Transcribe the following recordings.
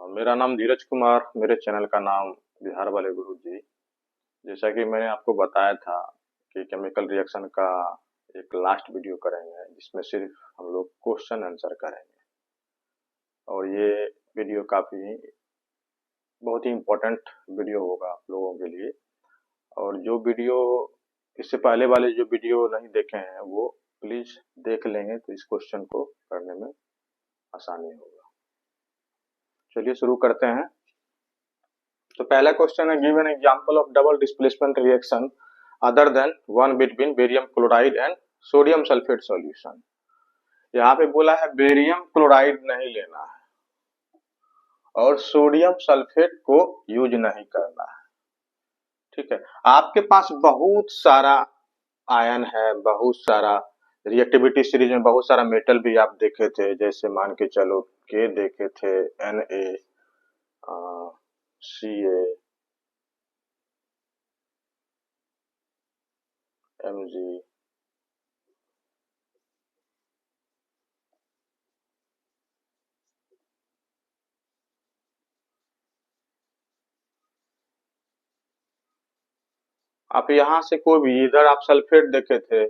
मेरा नाम धीरज कुमार, मेरे चैनल का नाम बिहार वाले गुरुजी। जैसा कि मैंने आपको बताया था कि केमिकल रिएक्शन का एक लास्ट वीडियो करेंगे जिसमें सिर्फ हम लोग क्वेश्चन आंसर करेंगे। और ये वीडियो काफ़ी बहुत ही इम्पोर्टेंट वीडियो होगा आप लोगों के लिए। और जो वीडियो इससे पहले वाले जो वीडियो नहीं देखे हैं वो प्लीज़ देख लेंगे तो इस क्वेश्चन को करने में आसानी होगा। चलिए शुरू करते हैं। तो पहला क्वेश्चन है, give an example of double displacement reaction other than one between barium chloride and sodium sulphate solution. यहाँ पे बोला है बेरियम क्लोराइड नहीं लेना है और सोडियम सल्फेट को यूज नहीं करना है। ठीक है, आपके पास बहुत सारा आयन है, बहुत सारा रिएक्टिविटी सीरीज में बहुत सारा मेटल भी आप देखे थे, जैसे मान के चलो के देखे थे, Na, Ca, Mg, आप यहां से कोई भी, इधर आप सल्फेट देखे थे,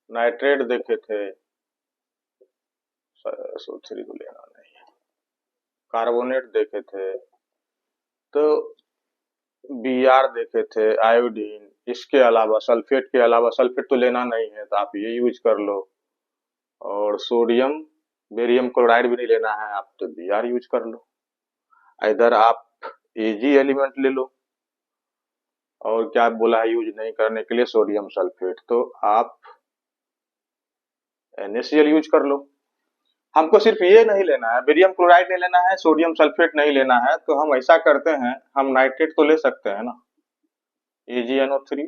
नाइट्रेट देखे थे, SO3 को लेना नहीं है, कार्बोनेट देखे थे, तो Br देखे थे, आयोडीन, इसके अलावा सल्फेट के अलावा, सल्फेट तो लेना नहीं है तो आप ये यूज कर लो। और सोडियम बेरियम क्लोराइड भी नहीं लेना है आप तो Br यूज कर लो। इधर आप Ag एलिमेंट ले लो। और क्या बोला है यूज नहीं करने के लिए, सोडियम सल्फेट, तो आप NaCl यूज कर लो। हमको सिर्फ ये नहीं लेना है, बेरियम क्लोराइड नहीं लेना है, सोडियम सल्फेट नहीं लेना है, तो हम ऐसा करते हैं, हम नाइट्रेट तो ले सकते हैं ना, AgNO3।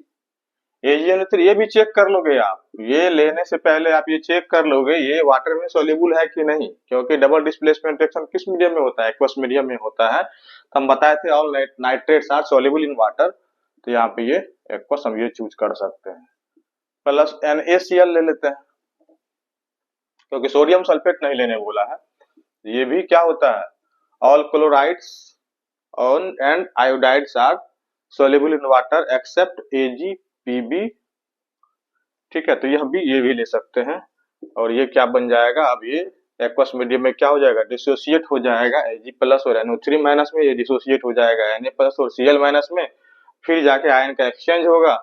AgNO3 ये भी चेक कर लोगे आप, ये लेने से पहले आप ये चेक कर लोगे ये वाटर में सोल्यूबल है कि नहीं, क्योंकि डबल डिस्प्लेसमेंट रिएक्शन किस मीडियम में होता है, एक्वस मीडियम में होता है। तो हम बताए थे all nitrates are soluble in water, तो यहाँ पे ये एक्वस हम ये चूज कर सकते हैं। प्लस NaCl ले लेते हैं, क्योंकि सोडियम सल्फेट नहीं लेने बोला है। ये भी क्या होता है, all chlorides and iodides are soluble in water except AgPb। ठीक है, तो ये भी ले सकते हैं। और ये क्या बन जाएगा, अब ये एक्वस मीडियम में क्या हो जाएगा, डिसोसिएट हो जाएगा Ag प्लस और NO3 माइनस में, ये डिसोसिएट हो जाएगा Na प्लस और Cl माइनस में, फिर जाके आयन का एक्सचेंज होगा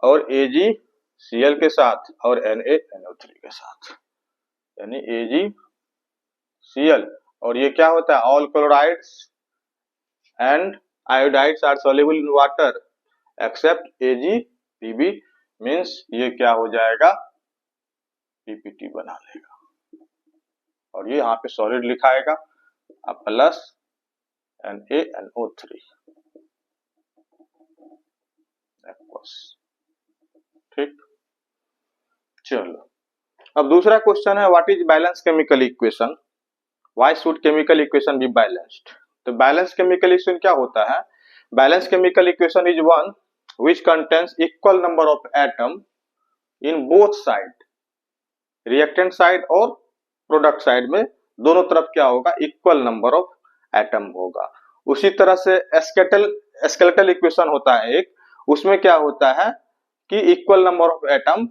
और AgCl के साथ और NaNO3 के साथ, यानी AgCl। और ये क्या होता है, all chlorides and iodides are soluble in water except AgPb, means ये क्या हो जाएगा, PPT बना लेगा। और ये यहाँ पे सॉलिड लिखाएगा अब प्लस NaNO3 एक्वस। ठीक, चलो अब दूसरा क्वेश्चन है, what is balance chemical equation, why should chemical equation be balanced. तो बैलेंस केमिकल इक्वेशन क्या होता है, balance chemical equation is one which contains equal number of atom in both side, reactant side और product side में दोनों तरफ क्या होगा, इक्वल नंबर ऑफ एटम होगा। उसी तरह से स्केलेटल इक्वेशन होता है एक, उसमें क्या होता है कि equal number of atom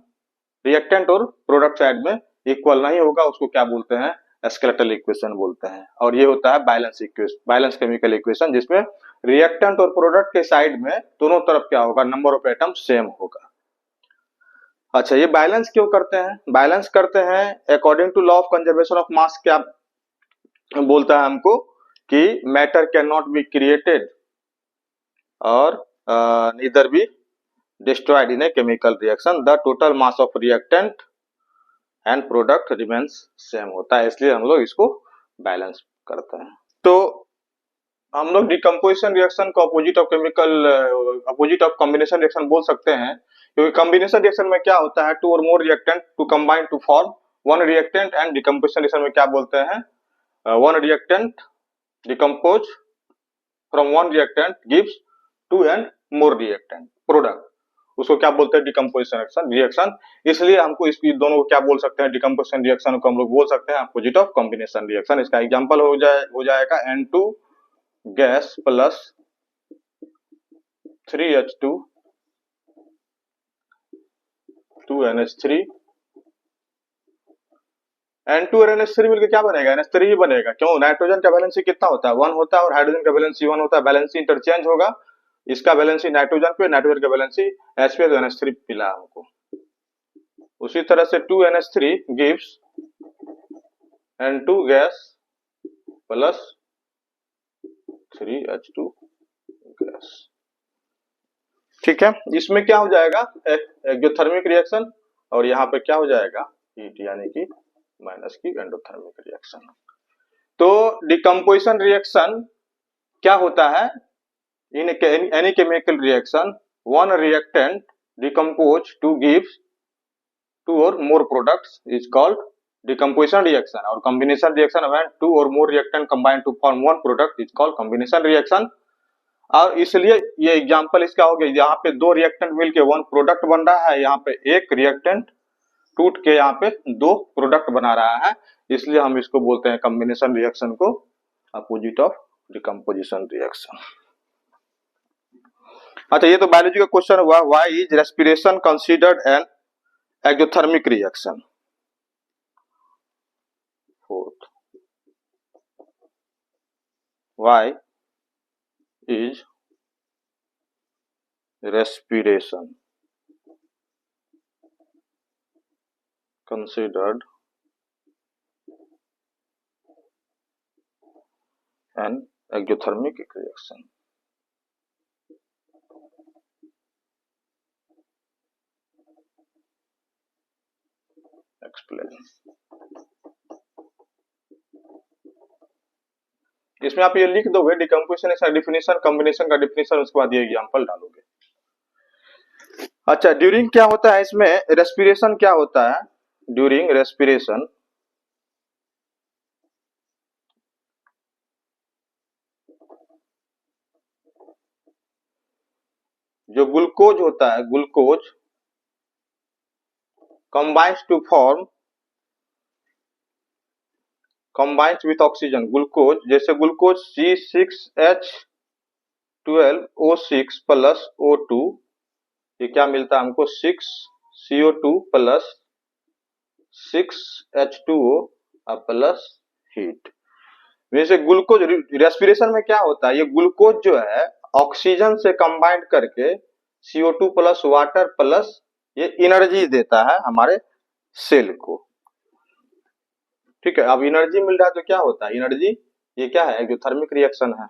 reactant और प्रोडक्ट साइड में इक्वल नहीं होगा, उसको क्या बोलते हैं, स्केलेटल इक्वेशन बोलते हैं। और ये होता है बैलेंस केमिकल इक्वेशन, जिसमें रिएक्टेंट और प्रोडक्ट के साइड में दोनों तरफ क्या होगा, नंबर ऑफ एटम सेम होगा। अच्छा, ये बैलेंस क्यों करते हैं, बैलेंस करते हैं according to law of conservation of mass, क्या बोलता है हमको कि matter can not be created और neither be destroyed in a chemical reaction, the total mass of reactant and product remains same होता है, इसलिए हम लोग इसको बैलेंस करते हैं। तो हम लोग डिकम्पोजिशन रिएक्शन को अपोजिट ऑफ कॉम्बिनेशन रिएक्शन बोल सकते हैं, क्योंकि कॉम्बिनेशन रिएक्शन में क्या होता है, टू और more reactant to combine to form one reactant, and decomposition reaction में क्या बोलते हैं, one reactant decompose from one reactant gives two and more reactant product. उसको क्या बोलते हैं, डिकम्पोजिशन रिएक्शन। इसलिए हमको इस दोनों को क्या बोल सकते हैं, डिकम्पोजिशन रिएक्शन को हम लोग बोल सकते हैं अपोजिट ऑफ कॉम्बिनेशन रिएक्शन। इसका एग्जांपल हो जाएगा N2 gas plus 3H2 2NH3, N2 और NH3 मिलकर क्या बनेगा, NH3 ही बनेगा। क्यों, नाइट्रोजन का वैलेंसी कितना होता है, 1 होता है, और हाइड्रोजन का वैलेंसी 1 होता है। वैलेंसी इंटरचेंज होगा, इसका वैलेंसी नाइट्रोजन पे, नाइट्रोजन का वैलेंसी H पे, तो NH3 मिला हमको। उसी तरह से 2NH3 gives N2 gas plus 3H2 gas. ठीक है, इसमें क्या हो जाएगा, एक्सोथर्मिक रिएक्शन, और यहाँ पे क्या हो जाएगा, हीट, यानी कि माइनस की एंडोथर्मिक रिएक्शन। तो डिकम्पोजिशन रिएक्शन क्या होता है, in any chemical reaction one reactant decompose two gives 2 or more products is called decomposition reaction, और combination reaction when 2 or more reactant combine to form one product is called combination reaction। और इसलिए ये example इसका हो गया, यहाँ पे 2 reactant मिलके 1 प्रोडक्ट बन रहा है, यहाँ पे एक रिएक्टेंट टूट के यहाँ पे 2 प्रोडक्ट बना रहा है, इसलिए हम इसको बोलते हैं कॉम्बिनेशन रिएक्शन को अपोजिट ऑफ डिकम्पोजिशन रिएक्शन। अच्छा, ये तो बायोलॉजी का क्वेश्चन हुआ, why is respiration considered an exothermic reaction. Fourth, why is respiration considered an exothermic reaction। Explain। इसमें आप ये लिख दोगे डिकम्पोजिशन का डिफिनीशन, कॉम्बिनेशन का डिफिनीशन, उसके बाद ये एग्जांपल डालोगे। अच्छा, ड्यूरिंग क्या होता है इसमें, रेस्पिरेशन क्या होता है, ड्यूरिंग रेस्पिरेशन जो ग्लूकोज होता है, glucose combines to form, combines with oxygen, glucose, जैसे ग्लूकोज C6H12O6 प्लस O2, ये क्या मिलता है हमको, 6CO2 plus 6H2O plus heat. वैसे ग्लूकोज रेस्पिरेशन में क्या होता है, ये ग्लूकोज जो है ऑक्सीजन से कंबाइंड करके CO2 प्लस वाटर प्लस ये एनर्जी देता है हमारे सेल को। ठीक है, अब एनर्जी मिल रहा है तो क्या होता है, एनर्जी, ये क्या है, एक्सोथर्मिक रिएक्शन है।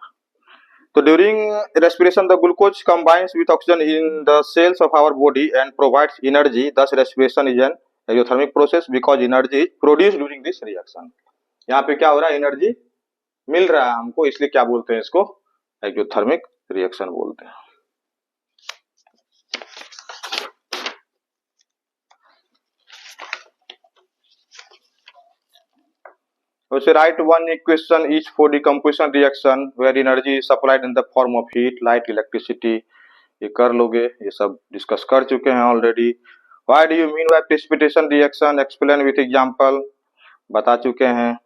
तो during respiration the glucose combines with oxygen in the cells of our body and provides energy, thus respiration is an exothermic process because energy is produced during this reaction. यहाँ पे क्या हो रहा है, energy मिल रहा है हमको, इसलिए क्या बोलते हैं इसको, एक्सोथर्मिक रिएक्शन बोलते हैं। वैसे write one equation is for decomposition reaction where energy is supplied in the form of heat, light, electricity, ये कर लोगे, ये सब डिस्कस कर चुके हैं already. Why do you mean by precipitation reaction, explain with example, बता चुके हैं।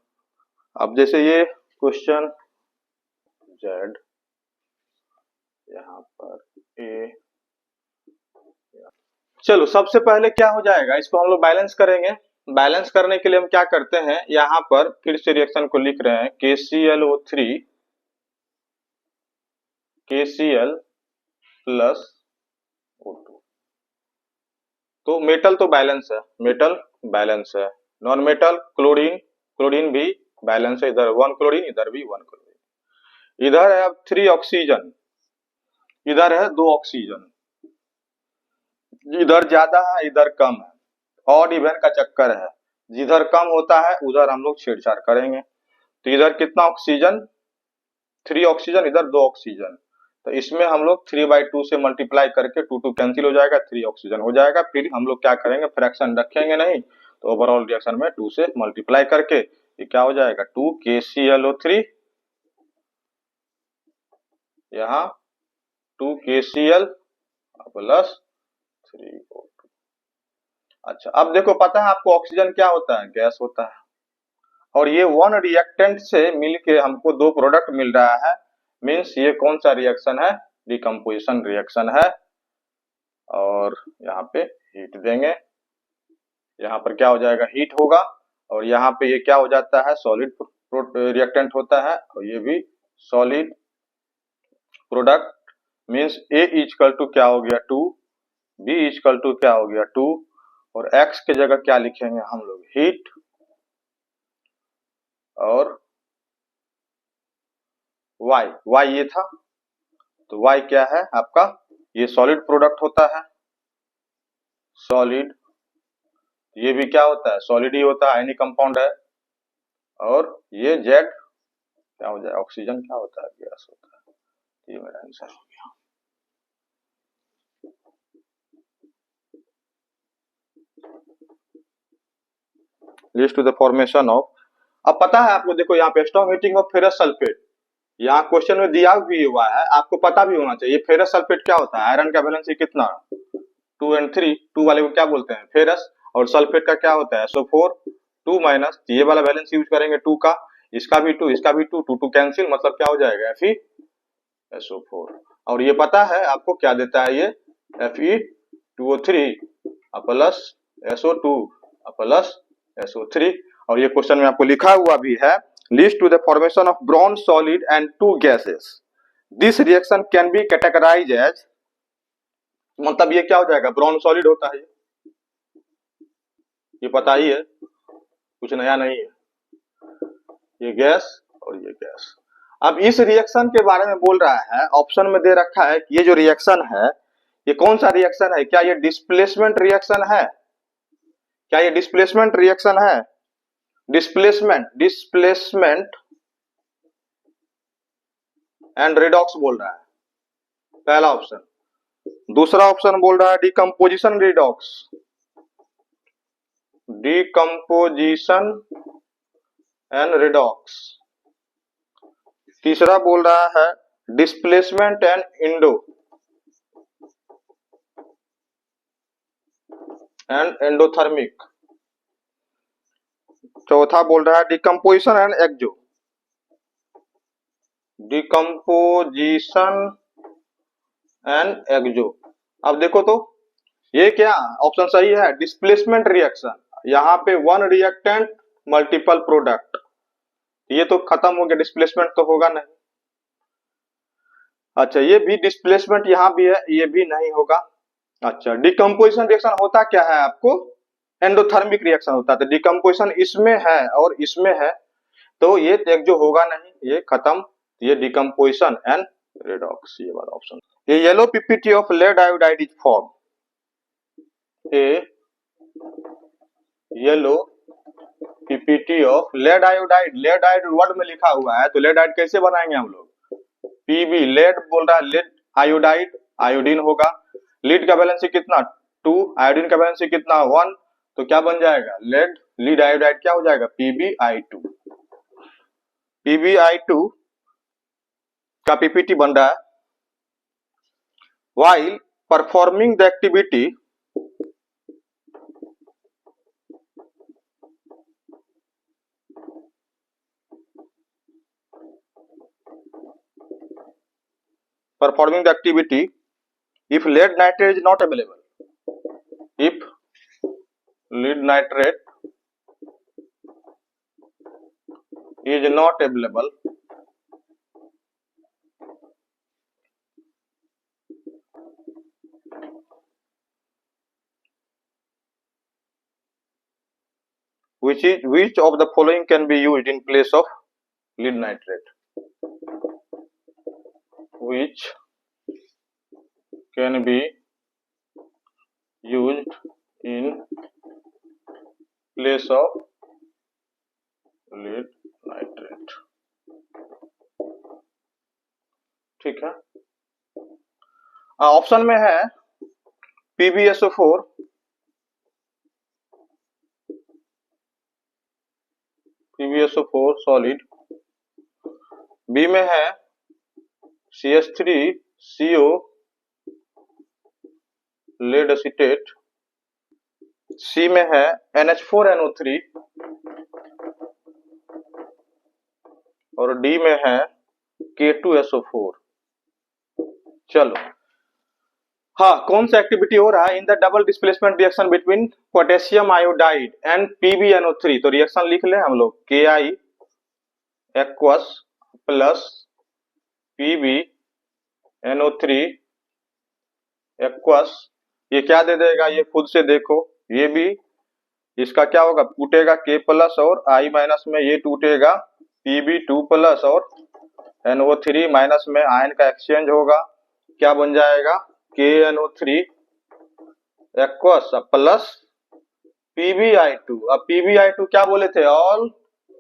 अब जैसे ये क्वेश्चन Z, यहाँ पर A, चलो सबसे पहले क्या हो जाएगा, इसको हम लोग बैलेंस करेंगे। बैलेंस करने के लिए हम क्या करते हैं, यहाँ पर फिर से रिएक्शन को लिख रहे हैं, KClO3 KCl प्लस O2। तो मेटल तो बैलेंस है, मेटल बैलेंस है, नॉन मेटल क्लोरीन, क्लोरीन भी बैलेंस है, इधर 1 क्लोरीन, इधर भी 1 क्लोरीन। इधर है अब 3 ऑक्सीजन, इधर है 2 ऑक्सीजन, इधर ज्यादा है, इधर कम है, ऑड इवन का चक्कर है, जिधर कम होता है उधर हम लोग छेड़छाड़ करेंगे। तो इधर कितना ऑक्सीजन, 3 ऑक्सीजन, इधर 2 ऑक्सीजन, तो इसमें हम लोग 3/2 से मल्टीप्लाई करके 2 कैंसिल हो जाएगा, 3 ऑक्सीजन हो जाएगा। फिर हम लोग क्या करेंगे, फ्रैक्शन रखेंगे नहीं, तो ओवरऑल रिएक्शन में 2 से मल्टीप्लाई करके ये क्या हो जाएगा, 2 KClO3, यहाँ 2 KCl प्लस 3O2। अच्छा, अब देखो पता है आपको ऑक्सीजन क्या होता है? गैस होता है। और ये वन रिएक्टेंट से मिलके हमको दो प्रोडक्ट मिल रहा है, मीन्स ये कौन सा रिएक्शन है? डिकम्पोजिशन रिएक्शन है। और यहाँ पे हीट देंगे, यहाँ पर क्या हो जाएगा? हीट होगा। और यहाँ पे ये क्या हो जाता है? सॉलिड रिएक्टेंट होता है, और ये भी solid product. Means A equal to क्या हो गया? 2, बी इक्वल टू क्या हो गया? 2, और एक्स के जगह क्या लिखेंगे हम लोग? हीट। और वाई, वाई ये था, तो वाई क्या है आपका? ये सॉलिड प्रोडक्ट होता है, सॉलिड। ये भी क्या होता है? सॉलिड ही होता है, आयनिक कंपाउंड है। और ये जेड क्या हो जाए? ऑक्सीजन क्या होता है? गैस होता है। ये मेरा आंसर हो गया। List to the formation of. अब पता है आपको, देखो यहाँ पे strong heating of ferrous sulphate, यहाँ क्वेश्चन में दिया भी हुआ है, आपको पता भी होना चाहिए। फेरस सल्फेट क्या होता है? आयरन का वैलेंसी कितना? 2 और 3। 2 वाले को क्या बोलते हैं? फेरस। और सल्फेट का क्या होता है? SO4। 2 माइनस, ये वाला बैलेंस यूज करेंगे 2 का, इसका भी 2, इसका भी 2, 2 2 कैंसिल, मतलब क्या हो जाएगा? FeSO4। और ये पता है आपको क्या देता है? ये Fe2O3 plus SO2 plus SO3। और ये क्वेश्चन में आपको लिखा हुआ भी है, list to the formation of bronze solid and 2 gases, this reaction can be categorize as. मतलब ये क्या हो जाएगा? ब्रॉन्ज सॉलिड होता है, ये पता ही है, कुछ नया नहीं है। ये गैस और ये गैस। अब इस रिएक्शन के बारे में बोल रहा है, ऑप्शन में दे रखा है कि ये जो रिएक्शन है, ये कौन सा रिएक्शन है? क्या ये डिस्प्लेसमेंट रिएक्शन है? क्या ये डिस्प्लेसमेंट रिएक्शन है? डिस्प्लेसमेंट एंड रिडॉक्स बोल रहा है, पहला ऑप्शन। दूसरा ऑप्शन बोल रहा है decomposition redox, decomposition and redox. तीसरा बोल रहा है डिस्प्लेसमेंट एंड एंडोथर्मिक। चौथा बोल रहा है decomposition and exo, decomposition and exo. अब देखो तो ये क्या ऑप्शन सही है? Displacement reaction. यहाँ पे वन रिएक्टेंट मल्टीपल प्रोडक्ट, ये तो खत्म हो गया, डिस्प्लेसमेंट तो होगा नहीं। अच्छा, ये भी डिस्प्लेसमेंट यहाँ भी है, ये भी नहीं होगा। अच्छा, डिकम्पोजिशन रिएक्शन होता क्या है आपको? एंडोथर्मिक रिएक्शन होता है। तो डिकम्पोजिशन इसमें है और इसमें है, तो ये एक जो होगा नहीं, ये खत्म। ये डिकम्पोजिशन एंड रिडॉक्स, ये वाला ऑप्शन। ये yellow PPT of lead iodide is form. A yellow PPT of lead iodide, lead iodide word में लिखा हुआ है, तो लेड आयोडाइड कैसे बनाएंगे हम लोग? पीबी, लेड बोल रहा है, लेड आयोडाइड, आयोडीन होगा। लीड का बैलेंस कितना? 2, आयोडीन का बैलेंस कितना? 1, तो क्या बन जाएगा? लेड लीड आयोडाइड क्या हो जाएगा? PbI2। PbI2 का पीपीटी बन रहा है। while performing the activity if lead nitrate is not available, if lead nitrate is not available, which of the following can be used in place of lead nitrate? Which can be used in place of lead nitrate? ठीक है, option में है PbSO4, PbSO4 solid, B में है CH3CO, lead acetate, सी में है NH4NO3 और D में है K2SO4। चलो, हाँ, कौन सा एक्टिविटी हो रहा है in the double displacement reaction between potassium iodide and PbNO3। तो रिएक्शन लिख लें हम लोग, Ki aqueous plus PbNO3 aqueous, ये क्या दे देगा, ये खुद से देखो, ये भी इसका क्या होगा, टूटेगा K प्लस और I माइनस में ये टूटेगा Pb2 प्लस और NO3 माइनस में आयन का एक्सचेंज होगा, क्या बन जाएगा KNO3 एक्वस प्लस PbI2। अब PbI2 क्या बोले थे, all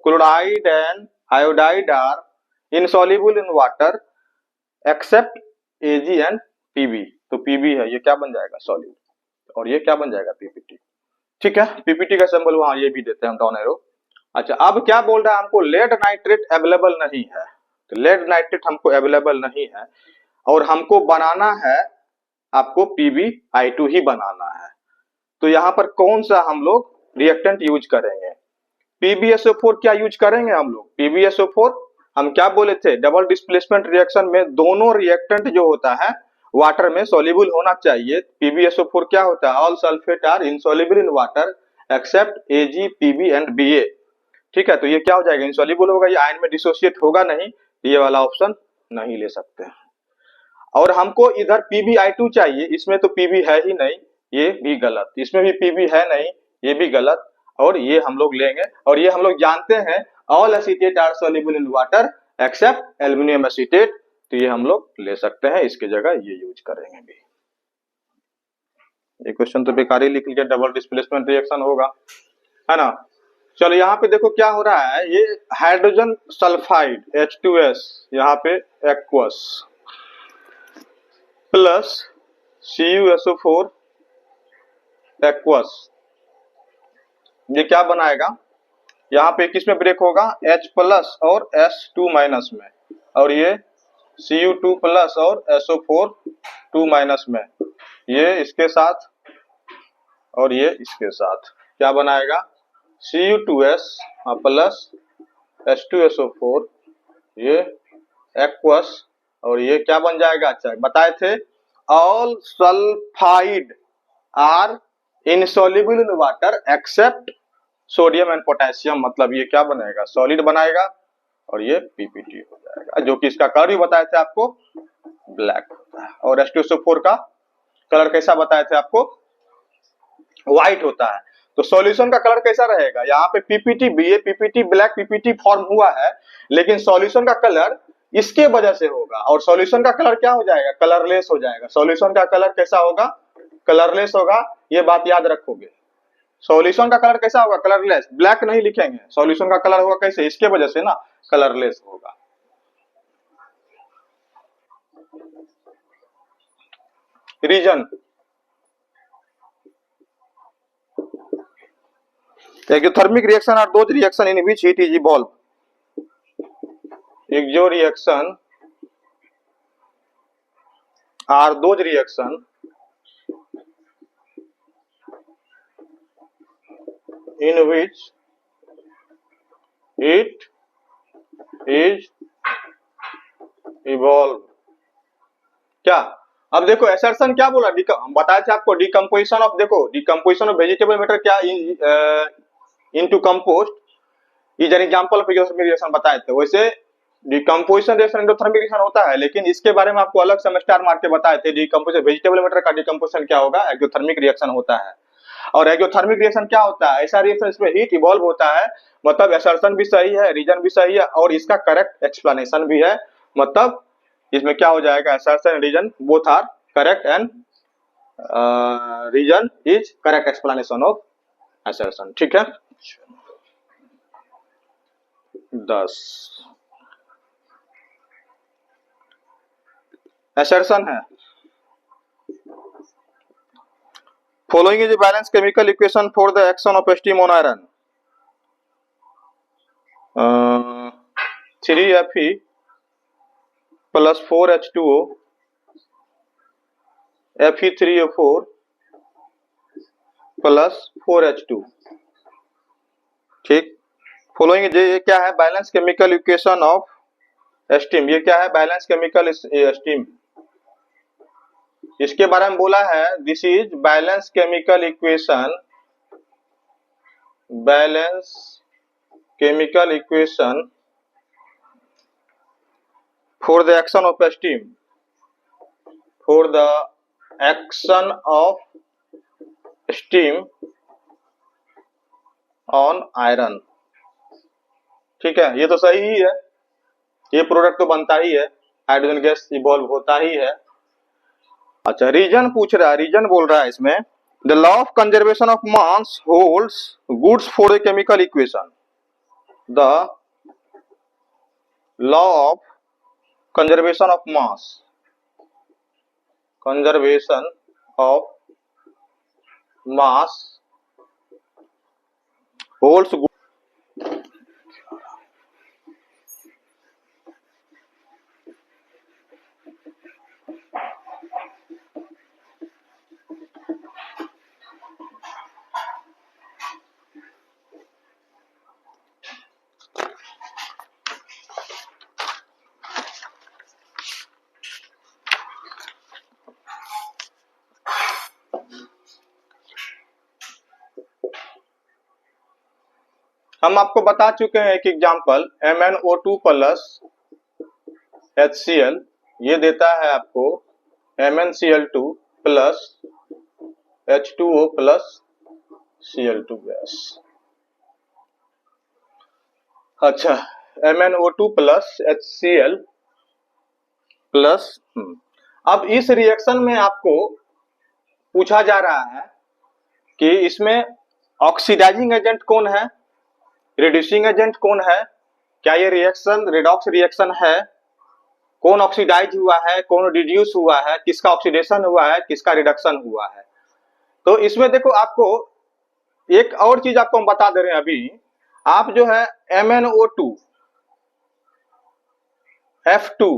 chloride and iodide are insoluble in water except Ag and Pb। तो Pb है, ये क्या बन जाएगा सॉल्यूट, और ये क्या बन जाएगा PPT। ठीक है, PPT का सिंबल वहां ये भी देते हैं हम, डाउन एरो। अच्छा, अब क्या बोल रहा है हमको, लेड नाइट्रेट अवेलेबल नहीं है। तो लेड नाइट्रेट हमको अवेलेबल नहीं है और हमको बनाना है, आपको PbI2 ही बनाना है। तो यहाँ पर कौन सा हम लोग रिएक्टेंट यूज करेंगे, PbSO4 क्या यूज करेंगे हम लोग, PbSO4 हम क्या बोले थे, डबल डिस्प्लेसमेंट रिएक्शन में दोनों रिएक्टेंट जो होता है वाटर में सॉल्युबल होना चाहिए। PbSO4 क्या होता है, all sulphate are insoluble in water except Ag, Pb and Ba। ठीक है, तो ये क्या हो जाएगा, इनसॉल्युबल होगा, ये आयन में डिसोसिएट होगा नहीं, ये वाला ऑप्शन नहीं ले सकते हैं। और हमको इधर PbI2 चाहिए, इसमें तो Pb है ही नहीं, ये भी गलत, इसमें भी Pb है नहीं, ये भी गलत, और ये हम लोग लेंगे। और ये हम लोग जानते हैं all acetate are soluble in water except aluminium acetate, तो ये हम लोग ले सकते हैं, इसके जगह ये यूज करेंगे भी। ये क्वेश्चन तो बेकार ही लिख लिया, डबल डिस्प्लेसमेंट रिएक्शन होगा, है ना। चलो यहाँ पे देखो क्या हो रहा है, ये हाइड्रोजन सल्फाइड H2S यहाँ पे एक्वस प्लस CuSO4 एक्वस, ये क्या बनाएगा, यहाँ पे किसमें ब्रेक होगा, H प्लस और S2 माइनस में, और ये Cu2 प्लस और SO4 2 माइनस में, ये इसके साथ और ये इसके साथ क्या बनाएगा, Cu2S प्लस H2SO4, ये एक्वस, और ये क्या बन जाएगा, अच्छा बताए थे all sulphide are insoluble in water except sodium and potassium, मतलब ये क्या बनाएगा, सॉलिड बनाएगा, और ये PPT हो जाएगा, जो कि इसका कलर भी बताए थे आपको ब्लैक होता है। और H2SO4 का कलर कैसा बताए थे आपको, व्हाइट होता है। तो सॉल्यूशन का कलर कैसा रहेगा, यहाँ पे PPT BA, PPT black, PPT form हुआ है, लेकिन सॉल्यूशन का कलर इसके वजह से होगा, और सॉल्यूशन का कलर क्या हो जाएगा, कलरलेस हो जाएगा। सॉल्यूशन का कलर कैसा होगा, कलरलेस होगा, ये बात याद रखोगे। सॉल्यूशन का कलर कैसा होगा, कलरलेस, ब्लैक नहीं लिखेंगे, सॉल्यूशन का कलर होगा कैसे, इसके वजह से ना, कलरलेस होगा। Reason, exothermic reaction are those reaction in which heat is evolve. Exo reaction are those reaction in which it is evolved। क्या, अब देखो एसर्शन क्या बोला, हम बताए थे आपको डिकम्पोजिशन ऑफ, देखो डिकम्पोजिशन ऑफ वेजिटेबल मैटर क्या into compost is an example of exothermic reaction बताए थे। वैसे डिकम्पोजिशन रिएक्शन एंडोथर्मिक रिएक्शन होता है, लेकिन इसके बारे में आपको अलग से स्टार मार के बताए थे, डिकम्पोजिशन वेजिटेबल मैटर का डिकम्पोजिशन क्या होगा, एक्सोथर्मिक रिएक्शन होता है। और एक्सोथर्मिक रिएक्शन क्या होता है, ऐसा रिएक्शन इसमें हीट इवॉल्व होता है, मतलब असर्शन भी सही है, रीजन भी सही है, और इसका करेक्ट एक्सप्लेनेशन भी है, मतलब इसमें क्या हो जाएगा, assertion reason both are correct and reason is correct explanation of assertion. ठीक है, 10 असर्शन है, following is a balanced chemical equation for the action of steam on iron। 3Fe plus 4H2O Fe3O4 plus 4H2। ठीक, following ये क्या है, balance chemical equation of steam. ये क्या है, बैलेंस केमिकल स्टीम। इसके बारे में बोला है, this is balance chemical equation, balance chemical equation for the action of steam, for the action of steam on iron. ठीक है, ये तो सही ही है, ये प्रोडक्ट तो बनता ही है, हाइड्रोजन गैस इवॉल्व होता ही है। अच्छा, रीजन पूछ रहा है, रीजन बोल रहा है इसमें, the law of conservation of mass holds goods for a chemical equation. The law of conservation of mass, conservation of mass holds. हम आपको बता चुके हैं एक एग्जांपल, MnO2 प्लस HCl, ये देता है आपको MnCl2 plus H2O plus Cl2 gas. अच्छा, MnO2 प्लस HCl प्लस, अब इस रिएक्शन में आपको पूछा जा रहा है कि इसमें ऑक्सीडाइजिंग एजेंट कौन है, रिड्यूसिंग एजेंट कौन है, क्या ये रिएक्शन रिडॉक्स रिएक्शन है, कौन ऑक्सीडाइज हुआ है, कौन रिड्यूस हुआ है, किसका ऑक्सीडेशन हुआ है, किसका रिडक्शन हुआ है। तो इसमें देखो, आपको एक और चीज आपको हम बता दे रहे हैं अभी, आप जो है MnO2 F2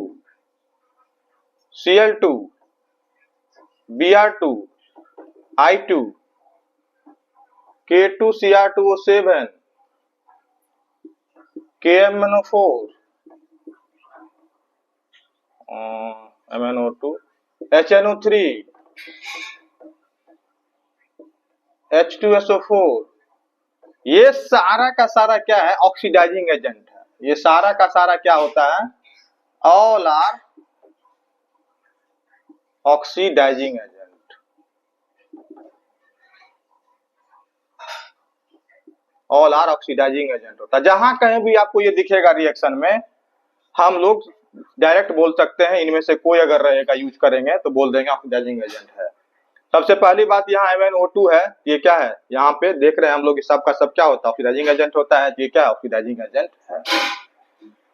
Cl2 Br2 I2 K2Cr2O7 KMnO4 MnO2 HNO3 H2SO4, ये सारा का सारा क्या है, ऑक्सीडाइजिंग एजेंट है। ये सारा का सारा क्या होता है, all are oxidising agent, all are oxidising agent होता है। जहां कहीं भी आपको ये दिखेगा रिएक्शन में, हम लोग डायरेक्ट बोल सकते हैं इनमें से कोई अगर रहेगा यूज करेंगे तो बोल देंगे ऑक्सीडाइजिंग एजेंट है। सबसे पहली बात, यहाँ MnO2 है, ये क्या है, यहाँ पे देख रहे हैं हम लोग, सब का सब क्या होता है, ऑक्सीडाइजिंग एजेंट होता है। ये क्या है, ऑक्सीडाइजिंग एजेंट है।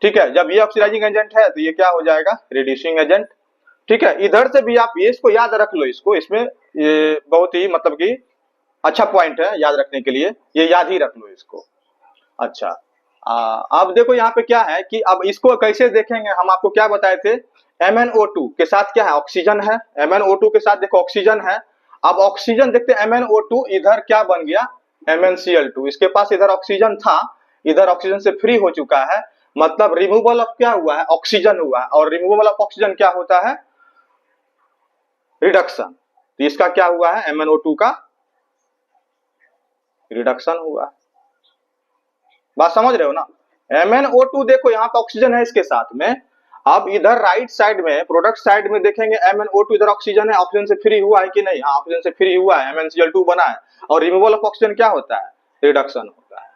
ठीक है, जब ये ऑक्सीडाइजिंग एजेंट है तो ये क्या हो जाएगा, रिड्यूसिंग एजेंट। ठीक है, इधर से भी आप ये इसको याद रख लो, इसको, इसमें ये बहुत ही मतलब कि अच्छा पॉइंट है याद रखने के लिए, ये याद ही रख लो इसको। अच्छा, अब देखो यहाँ पे क्या है कि अब इसको कैसे देखेंगे, हम आपको क्या बताए थे, MnO2 के साथ क्या है, ऑक्सीजन है। MnO2 के साथ देखो ऑक्सीजन है। अब ऑक्सीजन देखते हैं, MnO2 इधर क्या बन गया, MnCl2, इसके पास इधर ऑक्सीजन था, इधर ऑक्सीजन से फ्री हो चुका है, मतलब रिमूवल ऑफ क्या हुआ है, ऑक्सीजन हुआ है। और रिमूवल ऑफ ऑक्सीजन क्या होता है, रिडक्शन। तो इसका क्या हुआ है, MnO2 का रिडक्शन हुआ। बात समझ रहे हो ना। MnO2 देखो यहाँ पे ऑक्सीजन है इसके साथ में, अब इधर राइट साइड में प्रोडक्ट साइड में देखेंगे MnO2 इधर ऑक्सीजन है, ऑक्सीजन से फ्री हुआ है कि नहीं, हाँ ऑक्सीजन से फ्री हुआ है, MnCl2 बना है। और रिमूवल ऑफ ऑक्सीजन क्या होता है, रिडक्शन होता है।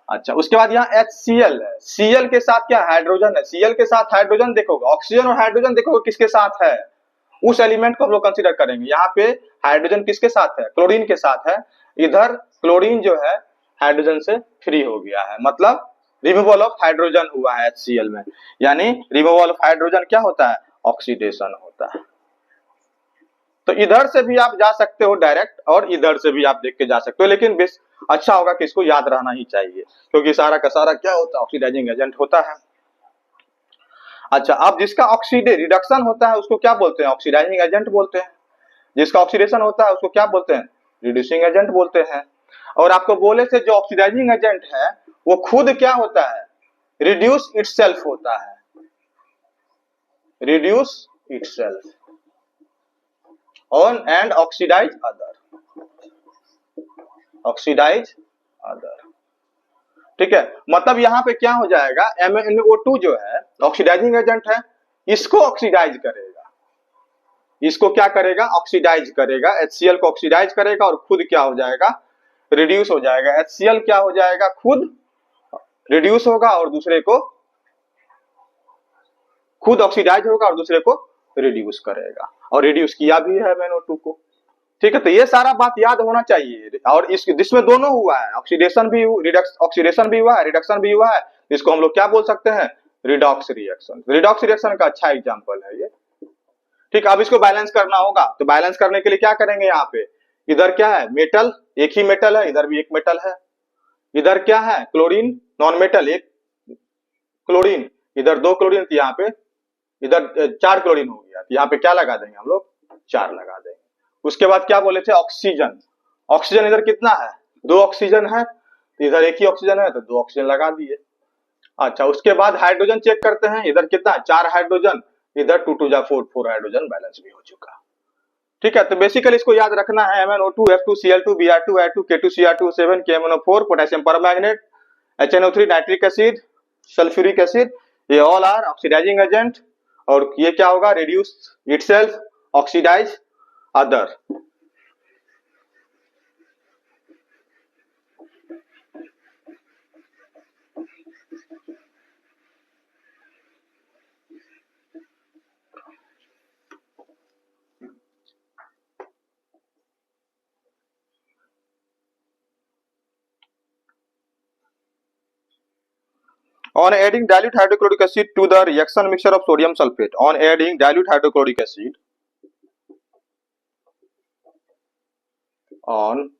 अच्छा, उसके बाद यहाँ HCl है, Cl के साथ क्या हाइड्रोजन है, Cl के साथ हाइड्रोजन देखोगे, ऑक्सीजन और हाइड्रोजन देखोगे किसके साथ है, उस एलिमेंट को हम लोग कंसीडर करेंगे। यहाँ पे हाइड्रोजन किसके साथ है, क्लोरीन के साथ है, इधर क्लोरीन जो है हाइड्रोजन से फ्री हो गया है, मतलब रिमूवल ऑफ हाइड्रोजन हुआ है HCl में। यानी रिमूवल ऑफ हाइड्रोजन क्या होता है, ऑक्सीडेशन होता है। तो इधर से भी आप जा सकते हो डायरेक्ट, और इधर से भी आप देख के जा सकते हो, लेकिन बेस अच्छा होगा कि इसको याद रहना ही चाहिए, क्योंकि सारा का सारा क्या होता है, ऑक्सीडाइजिंग एजेंट होता है। अच्छा, अब जिसका ऑक्सीडे रिडक्शन होता है उसको क्या बोलते हैं, ऑक्सीडाइजिंग एजेंट बोलते हैं। जिसका ऑक्सीडेशन होता है उसको क्या बोलते हैं, रिड्यूसिंग एजेंट बोलते हैं। और आपको बोले थे जो ऑक्सीडाइजिंग एजेंट है वो खुद क्या होता है, रिड्यूस इटसेल्फ होता है, reduce itself on and oxidise other, oxidise other. ठीक है, मतलब यहाँ पे क्या हो जाएगा, MnO2 जो है ऑक्सीडाइजिंग एजेंट है, इसको ऑक्सीडाइज करेगा, इसको क्या करेगा, ऑक्सीडाइज करेगा, HCl को ऑक्सीडाइज करेगा और खुद क्या हो जाएगा, रिड्यूस हो जाएगा। HCl क्या हो जाएगा, खुद रिड्यूस होगा और दूसरे को, खुद ऑक्सीडाइज होगा और दूसरे को रिड्यूस करेगा, और रिड्यूस किया भी है MnO2 को। ठीक है, तो ये सारा बात याद होना चाहिए। और इसमें दोनों हुआ है, ऑक्सीडेशन भी, ऑक्सीडेशन भी हुआ है, रिडक्शन भी हुआ है। इसको हम लोग क्या बोल सकते हैं, रिडॉक्स रिएक्शन। रिडॉक्स रिएक्शन का अच्छा एग्जांपल है ये। ठीक, अब इसको बैलेंस करना होगा, तो बैलेंस करने के लिए क्या करेंगे, यहाँ पे इधर क्या है, मेटल, एक ही मेटल है, इधर भी एक मेटल है, इधर क्या है, क्लोरीन, नॉन मेटल, एक क्लोरीन, इधर दो क्लोरीन, तो यहाँ पे इधर 4 क्लोरीन हो गया, तो यहाँ पे क्या लगा देंगे हम लोग, 4 लगा देंगे। उसके बाद क्या बोले थे, ऑक्सीजन, ऑक्सीजन इधर कितना है, 2 ऑक्सीजन है, तो इधर एक ही ऑक्सीजन है तो 2 ऑक्सीजन लगा दिए। अच्छा, उसके बाद हाइड्रोजन चेक करते हैं, इधर कितना है, 4 हाइड्रोजन, इधर 2 2 जा 4, 4 हाइड्रोजन बैलेंस भी हो चुका। ठीक है, तो बेसिकली इसको याद रखना है, MnO2, F2Cl2, Br2, I2, K2Cr2, 7 KMnO4, potassium permanganate, HNO3, nitric acid, sulphuric acid, ये ऑल आर ऑक्सीडाइजिंग एजेंट। और ये क्या होगा, reduce itself, oxidise other. On adding dilute hydrochloric acid to the reaction mixture of sodium sulfate, on adding dilute hydrochloric acid, on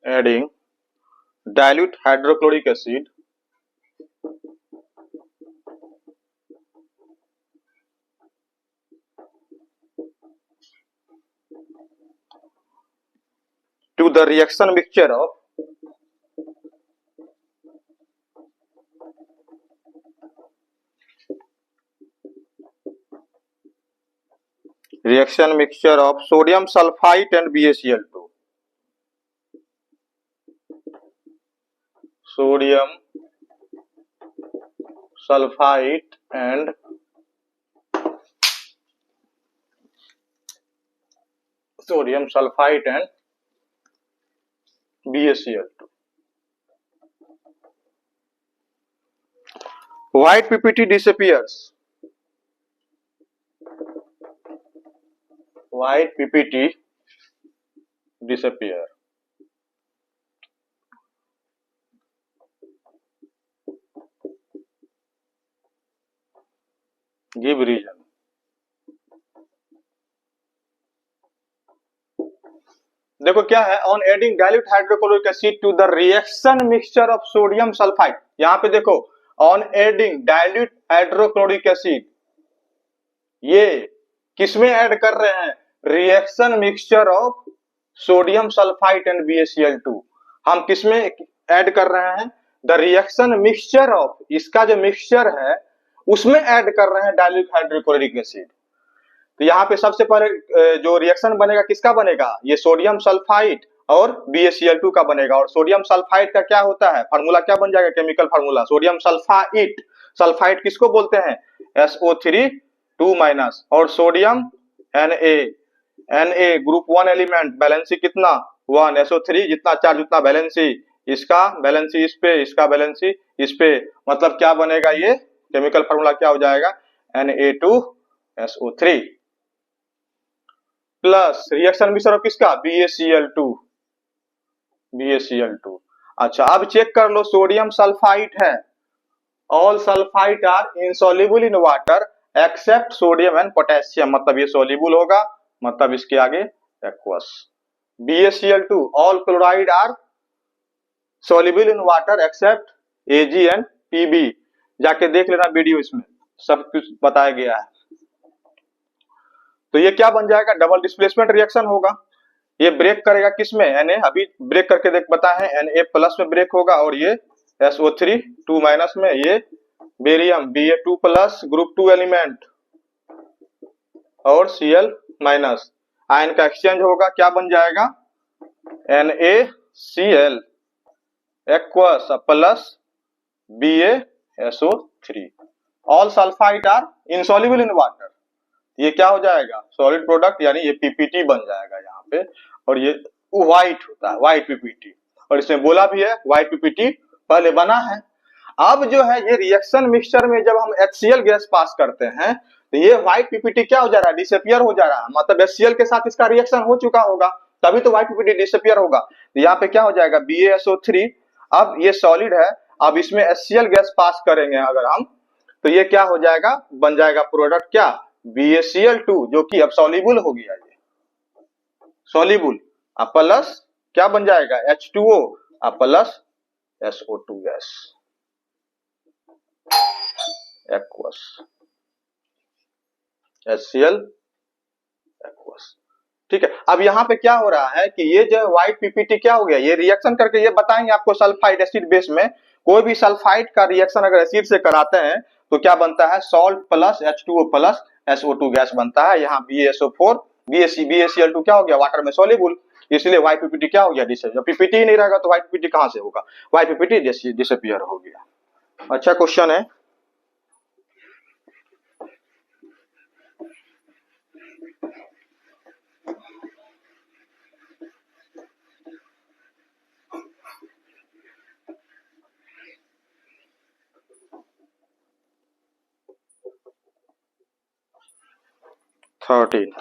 adding dilute hydrochloric acid to the reaction mixture of sodium sulfite and BaCl2, sodium sulfite and BaCl2. White PPT disappears. White PPT disappear. Give reason. देखो क्या है, on adding dilute hydrochloric acid to the reaction mixture of sodium sulphide. यहाँ पे देखो, on adding dilute hydrochloric acid, ये किसमें add कर रहे हैं, reaction mixture of sodium sulphide and BaCl2। हम किसमें ऐड कर रहे हैं, द रिएक्शन मिक्सचर ऑफ, इसका जो मिक्सचर है उसमें ऐड कर रहे हैं डाइल्यूट हाइड्रोक्लोरिक एसिड। तो यहाँ पे सबसे पहले जो रिएक्शन बनेगा किसका बनेगा, ये सोडियम सल्फाइड और BaCl2 का बनेगा। और सोडियम सल्फाइड का क्या होता है, फार्मूला क्या बन जाएगा, chemical formula, sodium sulphide. Sulphide किसको बोलते हैं, SO3 2- और sodium Na group 1 element, valency कितना 1, SO3 जितना चार्ज उतना बैलेंसी, इसका बैलेंसी इस पे, इसका बैलेंसी इस पे, मतलब क्या बनेगा, ये केमिकल फार्मूला क्या हो जाएगा, Na2SO3 plus reaction mixture of किसका, BaCl2। अच्छा, अब चेक कर लो, सोडियम सल्फाइड है, all sulphide are insoluble in water except sodium and potassium, मतलब ये सॉल्युबल होगा, मतलब इसके आगे aqueous. BaCl2 all chloride are soluble in water except Ag and Pb, जाके देख लेना वीडियो, इसमें सब कुछ बताया गया है। तो ये क्या बन जाएगा, डबल डिस्प्लेसमेंट रिएक्शन होगा। ये ब्रेक करेगा किसमें, Na, अभी ब्रेक करके देख बताए हैं, Na प्लस में ब्रेक होगा और ये SO3 2 माइनस में, ये barium Ba2 plus group 2 element और Cl माइनस, आयन का एक्सचेंज होगा, क्या बन जाएगा NaCl aqueous plus BaSO3। All sulphide are insoluble in water, ये क्या हो जाएगा, सॉलिड प्रोडक्ट, यानी ये पीपीटी बन जाएगा यहाँ पे। और ये व्हाइट होता है, व्हाइट पीपीटी, और इसमें बोला भी है व्हाइट पीपीटी पहले बना है। अब जो है ये रिएक्शन मिक्सचर में जब हम HCl गैस पास करते हैं तो ये व्हाइट पीपीटी क्या हो जा रहा है, डिसअपियर हो जा रहा है, मतलब HCl के साथ इसका रिएक्शन हो चुका होगा, तभी तो व्हाइट पीपीटी डिसअपियर होगा। तो यहाँ पे क्या हो जाएगा, BaSO3, अब ये सॉलिड है, अब इसमें HCl गैस पास करेंगे अगर हम, तो ये क्या हो जाएगा, बन जाएगा प्रोडक्ट क्या, BaCl2, जो कि अब सॉल्युबल हो गया, ये सॉल्युबल, अब प्लस क्या बन जाएगा H2O, अब plus SO2 gas aqueous, HCl aqueous. ठीक है, अब यहाँ पे क्या हो रहा है कि ये जो व्हाइट पीपीटी क्या हो गया, ये रिएक्शन करके ये बताएंगे आपको, सल्फाइड एसिड बेस में कोई भी सल्फाइड का रिएक्शन अगर एसिड से कराते हैं तो क्या बनता है, salt plus H2O plus SO2 gas बनता है। यहाँ BaSO4 BaCl2 क्या हो गया, वाटर में सॉल्युबल, इसलिए व्हाइट पीपीटी क्या हो गया, डिसअपियर। पीपीटी ही नहीं रहेगा तो व्हाइट पीपीटी कहां से होगा, व्हाइट पीपीटी डिसअपियर हो गया। अच्छा क्वेश्चन है, thirteen.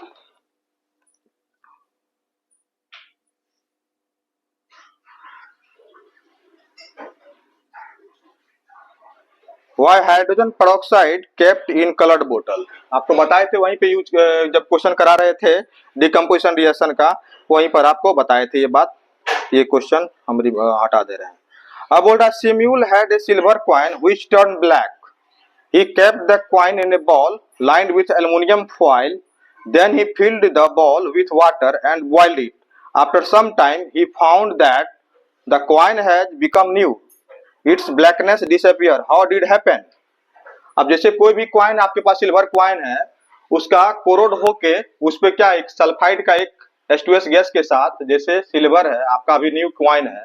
Y hydrogen peroxide kept in coloured बोतल, आपको बताए थे वहीं पे यूज, जब क्वेश्चन करा रहे थे डिकम्पोजिशन रिएक्शन का, वहीं पर आपको बताए थे ये बात, ये क्वेश्चन हम हटा दे रहे हैं। अब बोल रहा है Samuel had a silver coin which turn black, he kept the coin in a ball lined with aluminum foil, then he filled the ball with water and boiled it. After some time he found that the coin has become new, its blackness disappear, how did happen? अब जैसे कोई भी coin आपके पास silver coin है, उसका corrode होके उस पे क्या एक सल्फाइड का एक H2S गैस के साथ, जैसे सिल्वर है आपका अभी न्यू कॉइन है,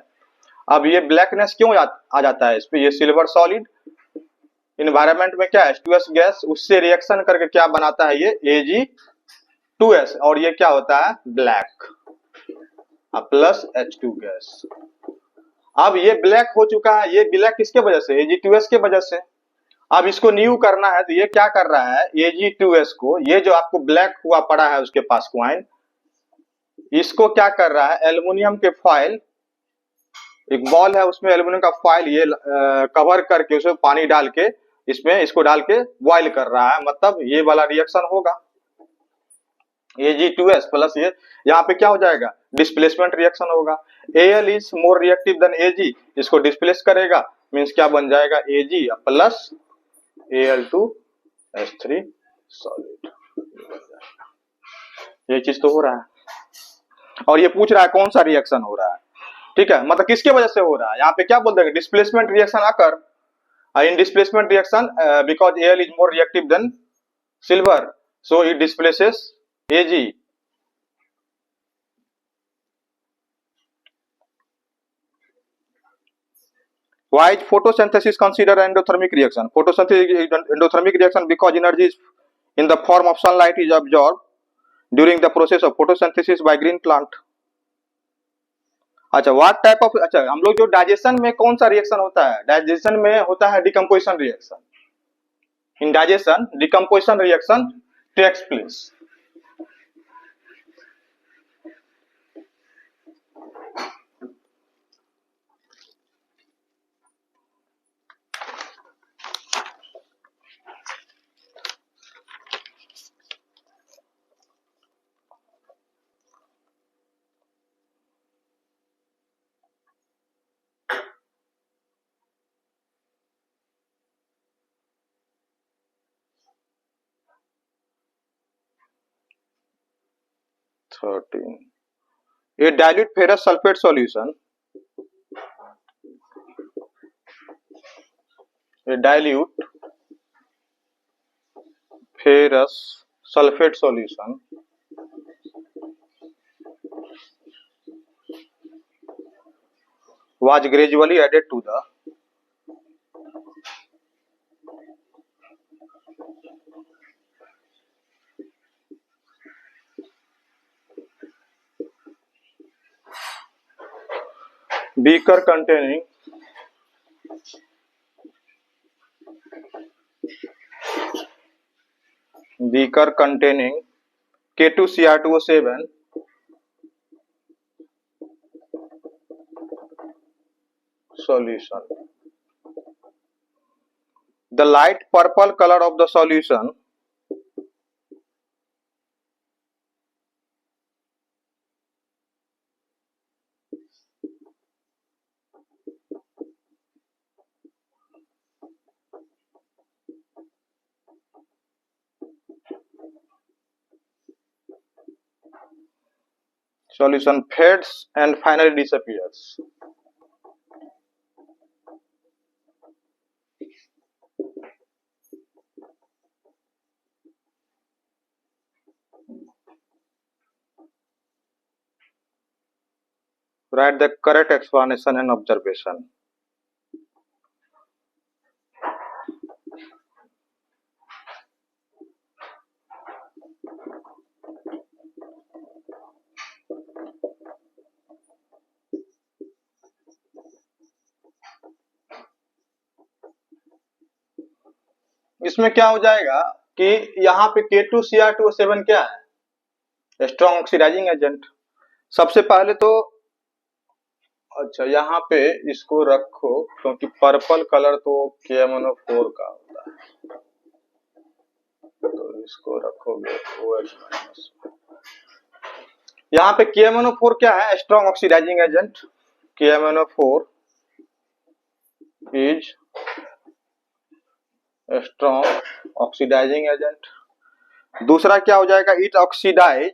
अब ये ब्लैकनेस क्यों आ जाता है इस पे, ये सिल्वर सॉलिड इन्वायरमेंट में क्या H2S गैस उससे रिएक्शन करके क्या बनाता है, ये Ag2S, और ये क्या होता है ब्लैक प्लस H2 गैस। अब ये ब्लैक हो चुका है, ये ब्लैक किसके वजह से, Ag2S के वजह से। अब इसको न्यू करना है तो ये क्या कर रहा है, Ag2S को, ये जो आपको ब्लैक हुआ पड़ा है उसके पास क्वाइन, इसको क्या कर रहा है, एल्युमिनियम के फॉइल, एक बॉल है उसमें एल्युमिनियम का फॉइल, ये कवर करके उसमें पानी डाल के, इसमें इसको डाल के बॉइल कर रहा है, मतलब ये वाला रिएक्शन होगा Ag2S प्लस ये, यहाँ पे क्या हो जाएगा, डिस्प्लेसमेंट रिएक्शन होगा। Al is more reactive than Ag, इसको डिस्प्लेस करेगा, मींस क्या बन जाएगा, Ag प्लस Al2S3 सॉलिड, ये चीज तो हो रहा है। और ये पूछ रहा है कौन सा रिएक्शन हो रहा है, ठीक है, मतलब किसके वजह से हो रहा है, यहाँ पे क्या बोल देंगे, डिस्प्लेसमेंट रिएक्शन आकर, in displacement reaction because Al is more reactive than silver, so it displaces Ag. Why is photosynthesis considered endothermic reaction? Photosynthesis is endothermic reaction because energy is in the form of sunlight is absorbed during the process of photosynthesis by green plant. अच्छा, what type of, अच्छा हम लोग जो digestion में कौन सा reaction होता है, डाइजेशन में होता है decomposition reaction. In digestion decomposition reaction takes place. 13. A dilute ferrous sulfate solution. A dilute ferrous sulfate solution was gradually added to the beaker containing K2Cr2O7 solution. The light purple color of the solution fades and finally disappears. Write the correct explanation and observation. इसमें क्या हो जाएगा कि यहाँ पे K2Cr2O7 क्या है? Strong oxidising agent. सबसे पहले तो अच्छा यहाँ पे इसको रखो क्योंकि पर्पल कलर तो KMnO4 का होता है, तो इसको रखोगे OH-. यहाँ पे KMnO4 क्या है? Strong oxidising agent. KMnO4 is strong oxidising agent. दूसरा क्या हो जाएगा? इट ऑक्सीडाइज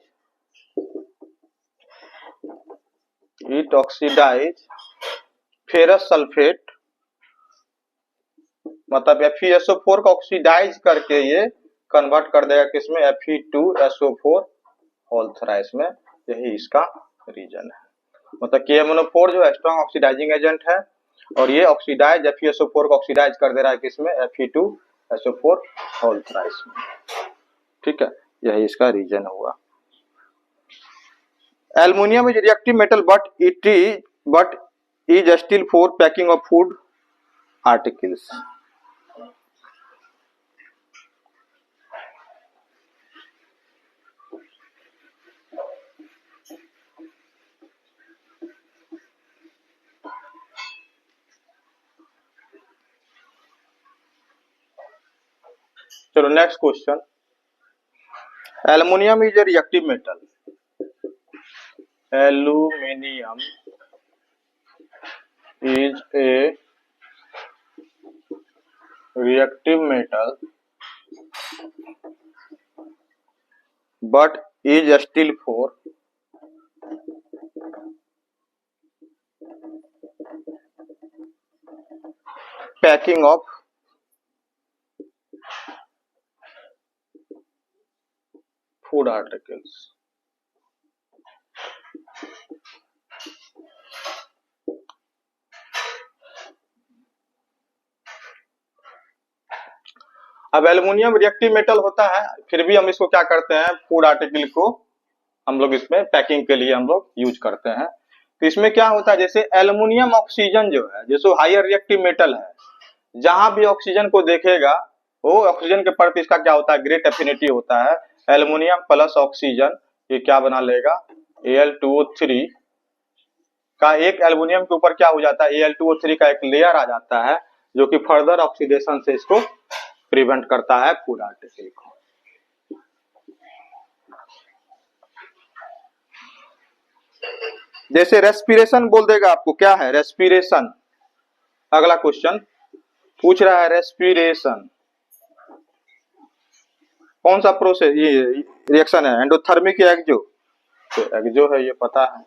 फेरस सल्फेट, मतलब FeSO4 को ऑक्सीडाइज करके ये कन्वर्ट कर देगा किसमें? Fe2SO4 होल थ्राइस में. यही इसका रीजन है. मतलब KMnO4 जो है स्ट्रॉन्ग ऑक्सीडाइजिंग एजेंट है और ये ऑक्सीडाइज FeSO4 को ऑक्सीडाइज कर दे रहा है किसमें? Fe2SO4 होल थ्राइस में. ठीक है, यही इसका रीजन हुआ. Aluminium is reactive metal but is still for packing of food articles. चलो next question. Aluminium is a reactive metal. Aluminium is a reactive metal but is still for packing of food articles. अब aluminium reactive metal होता है, फिर भी हम इसको क्या करते हैं? फूड आर्टिकल को हम लोग इसमें पैकिंग के लिए हम लोग यूज करते हैं. तो इसमें क्या होता है? जैसे एल्युमिनियम ऑक्सीजन जो है, जैसे हायर रिएक्टिव मेटल है, जहां भी ऑक्सीजन को देखेगा वो ऑक्सीजन के प्रति इसका क्या होता है? ग्रेट एफिनिटी होता है. एल्युमिनियम प्लस ऑक्सीजन ये क्या बना लेगा? Al2O3 का एक एल्युमिनियम के ऊपर क्या हो जाता है? Al2O3 का एक लेयर आ जाता है जो कि फर्दर ऑक्सीडेशन से इसको प्रिवेंट करता है फूड आर्टिकल को. जैसे रेस्पिरेशन बोल देगा आपको, क्या है रेस्पिरेशन? अगला क्वेश्चन पूछ रहा है रेस्पिरेशन कौन सा प्रोसेस ये रिएक्शन है? एंडोथर्मिक या एक्सो? तो एक्जो है, ये पता है।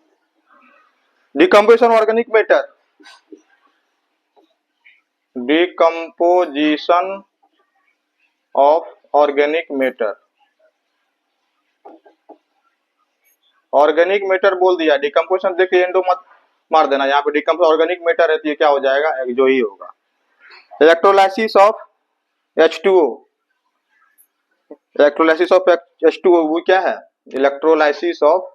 Decomposition organic matter, decomposition of organic matter, organic matter बोल दिया, डिकम्पोजिशन देखिए एंडो मत मार देना, यहाँ पे डिकम्पोज ऑर्गेनिक मैटर है तो ये क्या हो जाएगा, एक्जो ही होगा। Electrolysis of H2O, electrolysis of H2O वो क्या है, इलेक्ट्रोलाइसिस ऑफ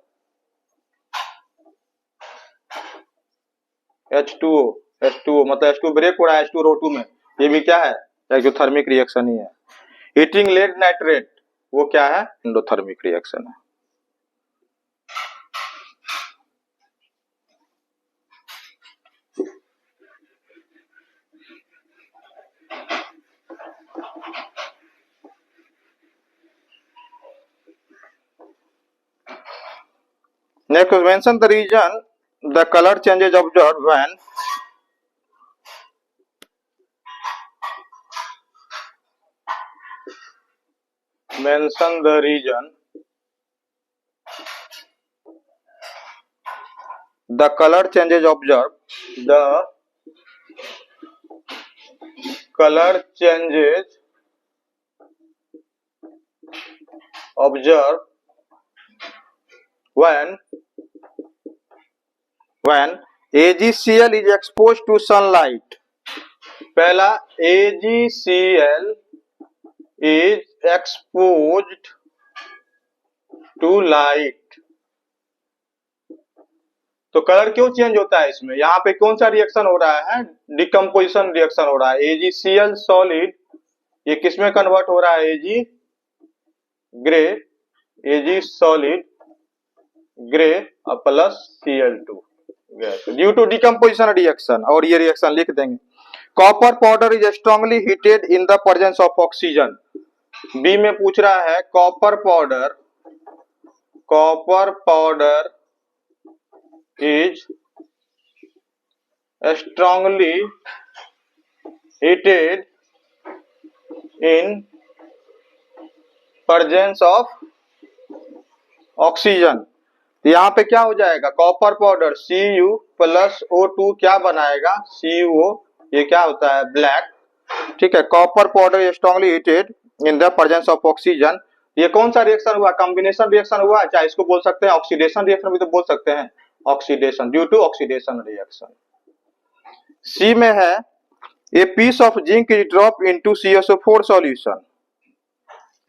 H2O, H2O मतलब H2 ब्रेक हो रहा है H2 O2 में, ये भी क्या है, एक्सोथर्मिक रिएक्शन ही है। हीटिंग लेड नाइट्रेट वो क्या है, एंडोथर्मिक रिएक्शन है। Next, mention the reason the color changes observed when mention the reason the color changes observed, the color changes observed when AgCl is exposed to sunlight। पहला AgCl is exposed to light, तो colour क्यों change होता है इसमें, यहाँ पे कौन सा रिएक्शन हो रहा है, डिकम्पोजिशन रिएक्शन हो रहा है। AgCl सॉलिड ये किसमें कन्वर्ट हो रहा है, Ag grey, Ag solid grey plus Cl2 due to decomposition reaction, और ये रिएक्शन लिख देंगे। Copper powder is strongly heated in the presence of oxygen, B में पूछ रहा है copper powder is strongly heated in presence of oxygen, यहाँ पे क्या हो जाएगा, copper powder Cu plus O2 क्या बनाएगा, CuO, ये क्या होता है, ब्लैक। ठीक है, copper powder strongly heated in the presence of oxygen, ये कौन सा रिएक्शन हुआ, कॉम्बिनेशन रिएक्शन हुआ, चाहे इसको बोल सकते हैं ऑक्सीडेशन रिएक्शन भी तो बोल सकते हैं, oxidation, due to oxidation reaction. C में है a piece of zinc is drop into CSO4 solution,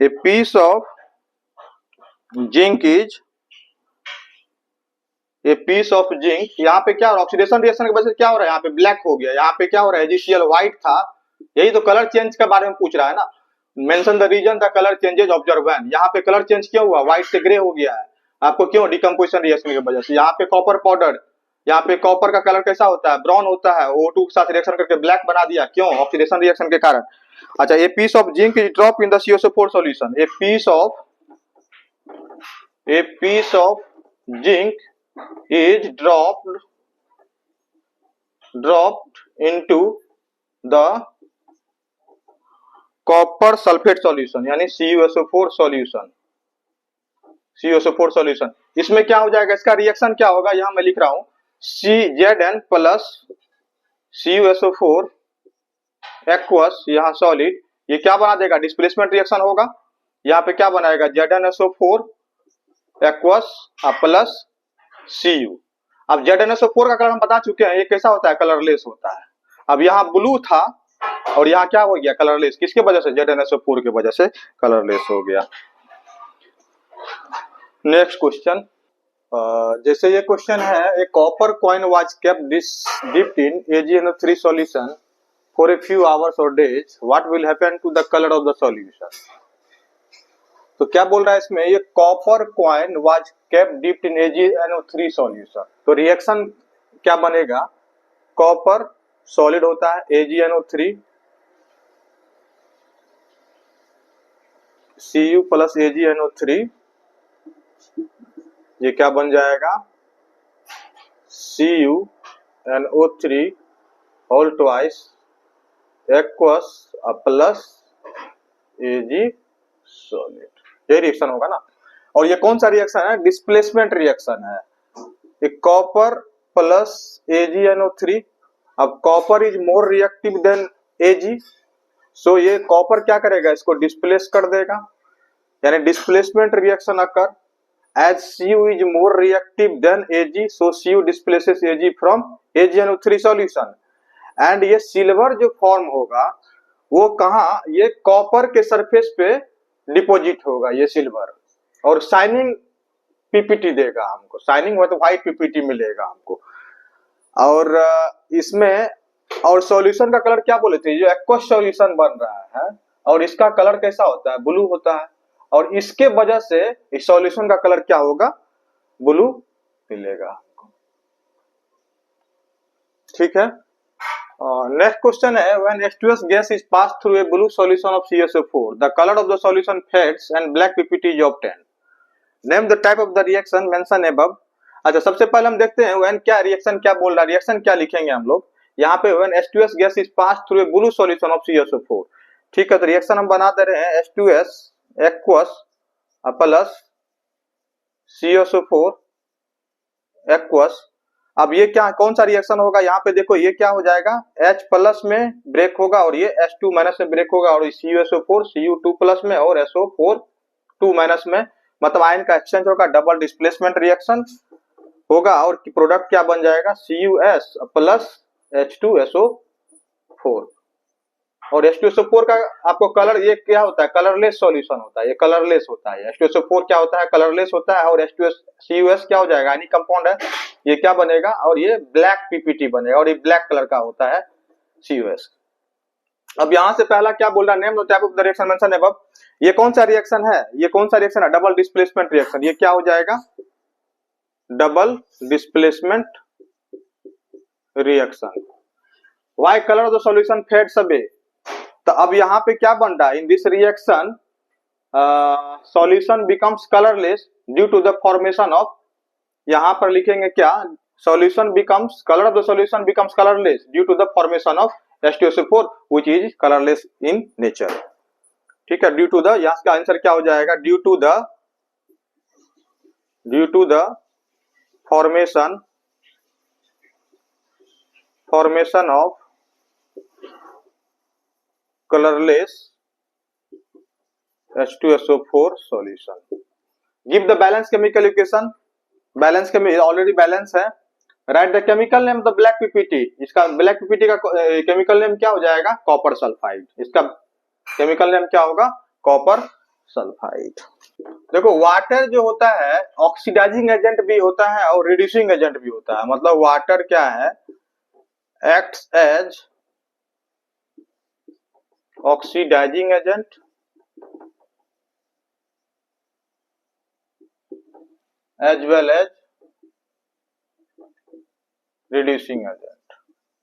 a piece of zinc is ये पीस ऑफ जिंक, यहाँ पे क्या हो रहा है, ऑक्सीडेशन रिएक्शन की वजह से क्या हो रहा है, यहाँ पे ब्लैक हो गया, यहाँ पे क्या हो रहा है, AgCl व्हाइट था, यही तो कलर चेंज के बारे में पूछ रहा है ना। Mention the reason the colour changes observe when, यहाँ पे कलर चेंज क्यों हुआ, व्हाइट से ग्रे हो गया है, आपको क्यों, डिकम्पोजिशन रिएक्शन की वजह से। यहाँ पे कॉपर पाउडर, यहाँ पे कॉपर का कलर कैसा होता है, ब्राउन होता है, O2 के साथ रिएक्शन करके ब्लैक बना दिया, क्यों, ऑक्सीडेशन रिएक्शन के कारण। अच्छा, a piece of zinc is drop in the CSO4 solution, a piece of zinc is dropped into the copper sulfate solution, यानी CuSO4 solution। इसमें क्या हो जाएगा, इसका रिएक्शन क्या होगा, यहां मैं लिख रहा हूं Zn प्लस CuSO4 एक्वस, यहाँ सॉलिड, ये क्या बना देगा, डिस्प्लेसमेंट रिएक्शन होगा, यहाँ पे क्या बनाएगा, ZnSO4 एक्वस प्लस Cu। अब ZnSO4 का कलर हम बता चुके हैं, ये कैसा होता है, कलरलेस होता है। अब यहाँ ब्लू था और यहाँ क्या हो गया, कलरलेस, किसके वजह से, ZnSO4 की वजह से कलरलेस हो गया। नेक्स्ट क्वेश्चन, जैसे ये क्वेश्चन है, a copper coin was kept dipped in AgNO3 solution for a few hours और days, what will happen to the colour of the solution. तो क्या बोल रहा है इसमें, ये copper coin was kept dipped in AgNO3 solution, तो reaction क्या बनेगा, कॉपर सॉलिड होता है AgNO3 Cu प्लस AgNO3, ये क्या बन जाएगा, CuNO3 whole twice aqueous plus Ag solid, ये रिएक्शन होगा ना। और ये कौन सा रिएक्शन है? डिस्प्लेसमेंट रिएक्शन है। एक कॉपर प्लस AgNO3। अब copper is more reactive than Ag, सो ये कॉपर क्या करेगा? इसको डिस्प्लेस कर देगा, यानी displacement reaction occur as Cu is more reactive than Ag, so Cu displaces Ag from AgNO3 solution। And ये सिल्वर जो फॉर्म होगा वो कहाँ? ये कॉपर के सरफेस पे डिपॉजिट होगा ये सिल्वर, और शाइनिंग पीपीटी देगा हमको। शाइनिंग मतलब व्हाइट पीपीटी मिलेगा हमको। और इसमें और सॉल्यूशन का कलर क्या बोले थे? जो एक्वस सॉल्यूशन बन रहा है और इसका कलर कैसा होता है? ब्लू होता है, और इसके वजह से इस सॉल्यूशन का कलर क्या होगा? ब्लू मिलेगा। ठीक है। नेक्स्ट क्वेश्चन है when H2S gas is pass through a blue solution of CSO4 the colour of the solution fades and black PPT is obtained. Name the type of the reaction mention above. अच्छा, सबसे पहले हम देखते हैं when क्या reaction क्या बोल रहा है। रिएक्शन क्या लिखेंगे हम लोग यहाँ पे? When H2S gas is pass through a blue solution of CSO4। ठीक है, तो रिएक्शन हम बना दे रहे हैं H2S aqueous plus CSO4 aqueous. अब ये क्या कौन सा रिएक्शन होगा? यहाँ पे देखो ये क्या हो जाएगा? H प्लस में ब्रेक होगा और ये H2 माइनस में ब्रेक होगा, और CuSO4 Cu2 प्लस में और SO4 2 माइनस में, मतलब आयन का एक्सचेंज होगा, डबल डिस्प्लेसमेंट रिएक्शन होगा, और प्रोडक्ट क्या बन जाएगा? CuS plus H2SO4। और H2SO4 का आपको कलर ये क्या होता है? कलरलेस सॉल्यूशन होता है, ये कलरलेस होता है। H2SO4 क्या होता है? कलरलेस होता है। और CuS क्या हो जाएगा? यानी कंपाउंड है, ये क्या बनेगा? और ये ब्लैक पीपीटी बनेगा, और ये ब्लैक कलर का होता है CuS। अब यहां से पहला क्या बोल रहा है? Name the type of the reaction mention above. ये कौन सा रिएक्शन है? ये कौन सा रिएक्शन है? Double displacement reaction. ये क्या हो जाएगा? Double displacement reaction. Why colour of the solution fades away. तो अब यहाँ पे क्या बन रहा है? In this reaction solution becomes colourless due to the formation of, यहाँ पर लिखेंगे क्या? Solution becomes colour of the solution becomes colourless due to the formation of H2SO4 which is colourless in nature. ठीक है, ड्यू टू द, यहाँ का answer क्या हो जाएगा? Due to the formation of colorless H2SO4 solution। Give the balance chemical equation। Balance already balance है। Write the chemical name the black PPT. इसका black PPT का केमिकल नेम क्या हो जाएगा? Copper sulphide. इसका केमिकल नेम क्या होगा? Copper sulphide. देखो वाटर जो होता है ऑक्सीडाइजिंग एजेंट भी होता है और रिड्यूसिंग एजेंट भी होता है। मतलब वाटर क्या है? Acts as oxidising agent as well as reducing agent.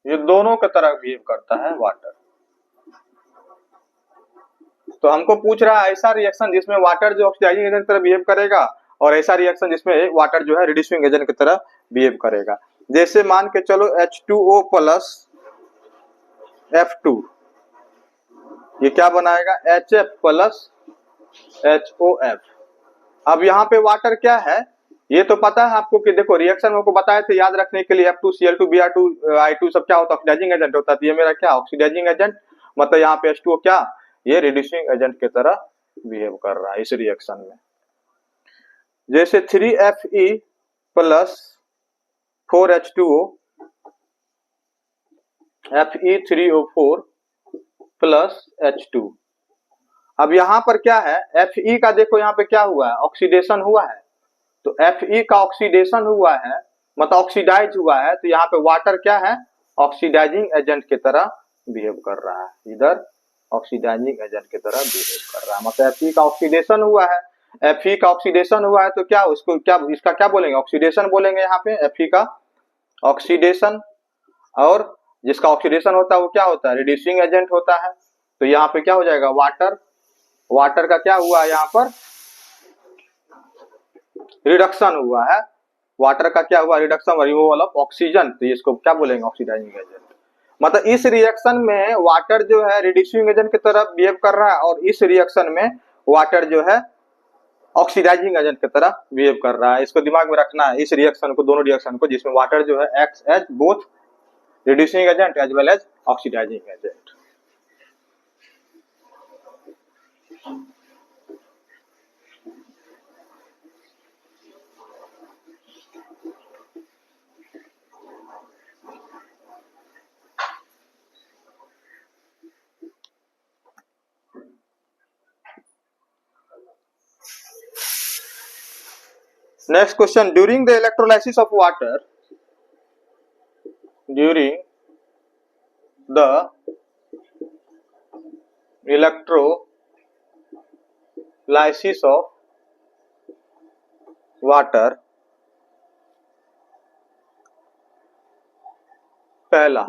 ये दोनों की तरह बिहेव करता है वाटर। तो हमको पूछ रहा है ऐसा रिएक्शन जिसमें वाटर जो ऑक्सीडाइजिंग एजेंट की तरह बिहेव करेगा, और ऐसा रिएक्शन जिसमें वाटर जो है रिड्यूसिंग एजेंट की तरह बिहेव करेगा। जैसे मान के चलो H2O प्लस F2, ये क्या बनाएगा? HF plus HOF। अब यहाँ पे वाटर क्या है? ये तो पता है आपको कि देखो रिएक्शन को बताए थे याद रखने के लिए, F2Cl2 Br2 I2 सब क्या होता है? ऑक्सीडाइजिंग एजेंट होता है। ये मेरा क्या? Oxidising agent. मतलब यहाँ पे H2O क्या? ये रिड्यूसिंग एजेंट की तरह बिहेव कर रहा है इस रिएक्शन में। जैसे 3Fe plus 4H2O Fe3O4 plus H2। अब यहाँ पर क्या है? Fe का देखो यहाँ पे क्या हुआ है? ऑक्सीडेशन हुआ है। तो Fe का ऑक्सीडेशन हुआ है मतलब ऑक्सीडाइज हुआ है, तो यहाँ पे वाटर क्या है? ऑक्सीडाइजिंग एजेंट की तरह बिहेव कर रहा है। इधर ऑक्सीडाइजिंग एजेंट की तरह बिहेव कर रहा है, मतलब Fe का ऑक्सीडेशन हुआ है। Fe का ऑक्सीडेशन हुआ है तो क्या उसको क्या इसका क्या बोलेंगे? ऑक्सीडेशन बोलेंगे यहाँ पे Fe का ऑक्सीडेशन। और जिसका ऑक्सीडेशन होता है वो क्या होता है? रिड्यूसिंग एजेंट होता है। तो यहाँ पे क्या हो जाएगा? वाटर का क्या हुआ है? यहाँ पर रिडक्शन हुआ है। वाटर का क्या हुआ? Reduction, removal of oxygen. तो इसको क्या बोलेंगे? Oxidising agent. मतलब इस रिएक्शन में वाटर जो है रिड्यूसिंग एजेंट की तरफ बिहेव कर रहा है, और इस रिएक्शन में वाटर जो है ऑक्सीडाइजिंग एजेंट की तरह बिहेव कर रहा है। इसको दिमाग में रखना है, इस रिएक्शन को, दोनों रिएक्शन को, जिसमें वाटर जो है acts as both reducing agent as well as oxidising agent. Next question, during the electrolysis of water, during the electrolysis of water, पहला,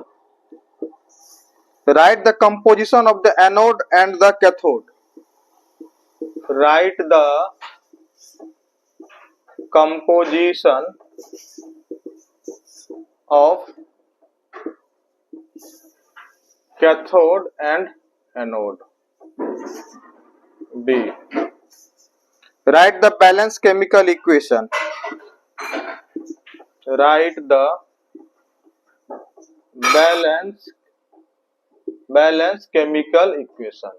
write the composition of the anode and the cathode. Write the composition of cathode and anode. B. Write the balanced chemical equation. Write the balanced chemical equation.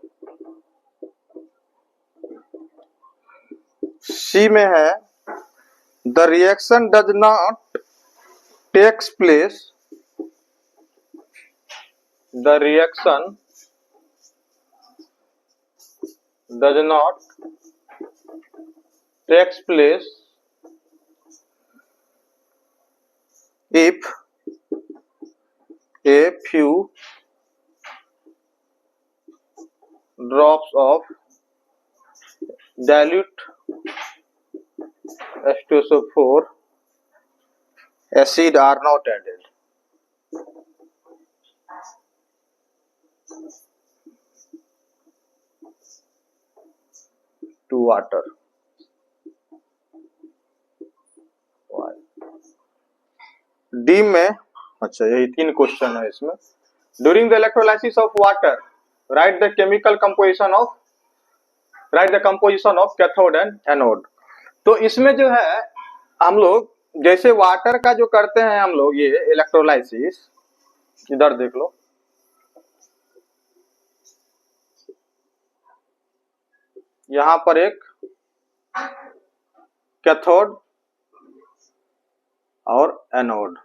C में है, the reaction does not takes place. The reaction does not takes place if a few drops of dilute H2SO4 acid are not added. To water. D में, अच्छा यही 3 question है इसमें। During the electrolysis of water, right the chemical composition of, right the composition of cathode and anode. तो इसमें जो है हम लोग जैसे वाटर का जो करते हैं हम लोग, ये इलेक्ट्रोलाइसिस, इधर देख लो, यहां पर एक कैथोड और एनोड,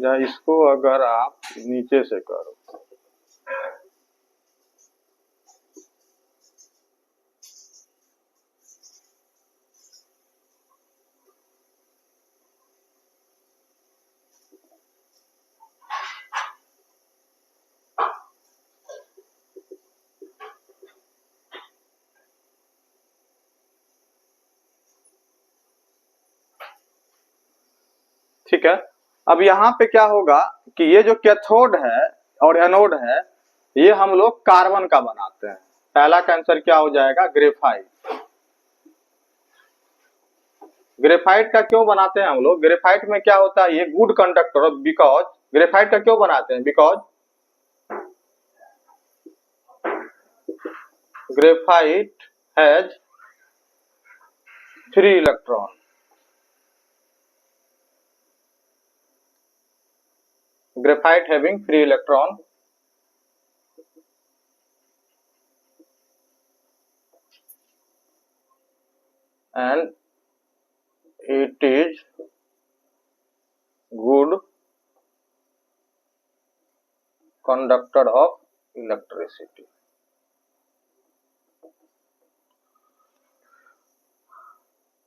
या इसको अगर आप नीचे से करो, ठीक है। अब यहाँ पे क्या होगा कि ये जो कैथोड है और एनोड है, ये हम लोग कार्बन का बनाते हैं। पहला का आंसर क्या हो जाएगा, ग्रेफाइट। ग्रेफाइट का क्यों बनाते हैं हम लोग, ग्रेफाइट में क्या होता है, ये गुड कंडक्टर, बिकॉज ग्रेफाइट का क्यों बनाते हैं, because graphite has 3 electron. Graphite having 3 electron and it is good conductor of electricity.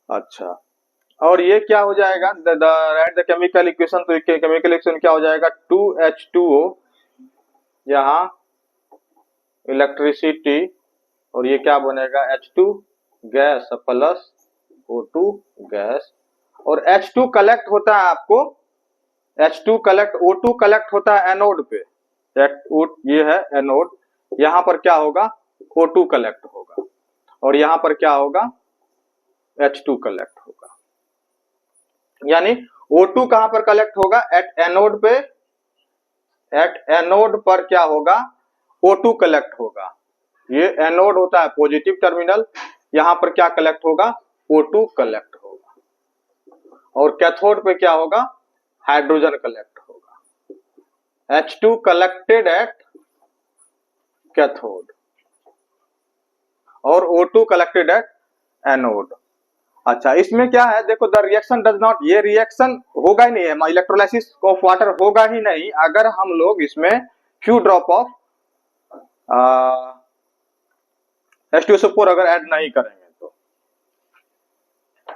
अच्छा, और ये क्या हो जाएगा, राइट द केमिकल इक्वेशन, तो केमिकल इक्वेशन क्या हो जाएगा, 2H2O, यहाँ इलेक्ट्रिसिटी, और ये क्या बनेगा, H2 gas plus O2 gas, और H2 कलेक्ट होता है आपको H2 कलेक्ट, O2 कलेक्ट होता है एनोड पे, ये है एनोड, यहां पर क्या होगा, O2 कलेक्ट होगा, और यहां पर क्या होगा, H2 कलेक्ट होगा। यानी O2 कहां पर कलेक्ट होगा, एट एनोड पे, एट एनोड पर क्या होगा, O2 कलेक्ट होगा। ये एनोड होता है पॉजिटिव टर्मिनल, यहां पर क्या कलेक्ट होगा, O2 कलेक्ट होगा, और कैथोड पे क्या होगा, हाइड्रोजन कलेक्ट होगा। H2 कलेक्टेड एट कैथोड और O2 कलेक्टेड एट एनोड। अच्छा, इसमें क्या है, देखो द रिएक्शन डज नॉट, ये रिएक्शन होगा ही नहीं है, इलेक्ट्रोलाइसिस ऑफ वाटर होगा ही नहीं अगर हम लोग इसमें फ्यू ड्रॉप ऑफ H2SO4 अगर ऐड नहीं करेंगे, तो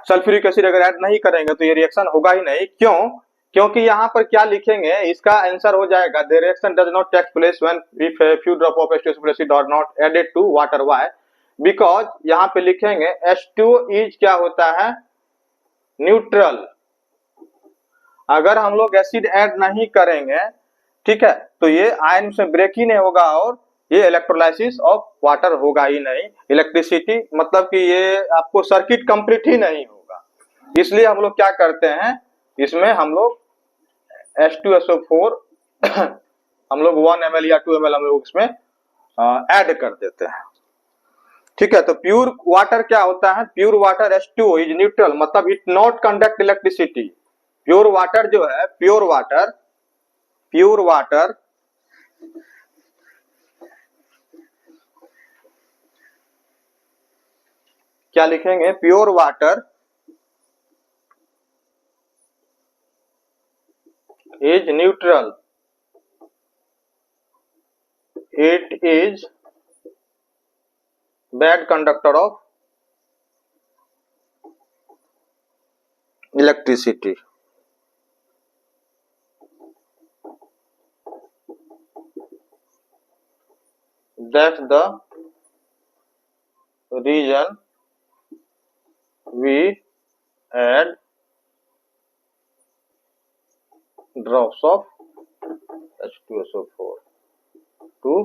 सल्फ्यूरिक एसिड अगर ऐड नहीं करेंगे तो ये रिएक्शन होगा ही नहीं। क्यों, क्योंकि यहाँ पर क्या लिखेंगे, इसका आंसर हो जाएगा the reaction does not take place when if a few drop of H2SO4 acid are not added to water. Why, because यहाँ पे लिखेंगे H2 इज क्या होता है, न्यूट्रल। अगर हम लोग एसिड ऐड नहीं करेंगे, ठीक है, तो ये आयन में ब्रेक ही नहीं होगा और ये इलेक्ट्रोलाइसिस ऑफ वाटर होगा ही नहीं, इलेक्ट्रिसिटी मतलब कि ये आपको सर्किट कंप्लीट ही नहीं होगा। इसलिए हम लोग क्या करते हैं, इसमें हम लोग H2SO4 हम लोग 1 ml या 2 ml हम लोग इसमें ऐड कर देते हैं। ठीक है, तो प्योर वाटर क्या होता है, pure water H2 is neutral, मतलब it not conduct electricity. Pure water जो है, प्योर वाटर क्या लिखेंगे, pure water is neutral, it is bad conductor of electricity. That's the reason we add drops of H2SO4 to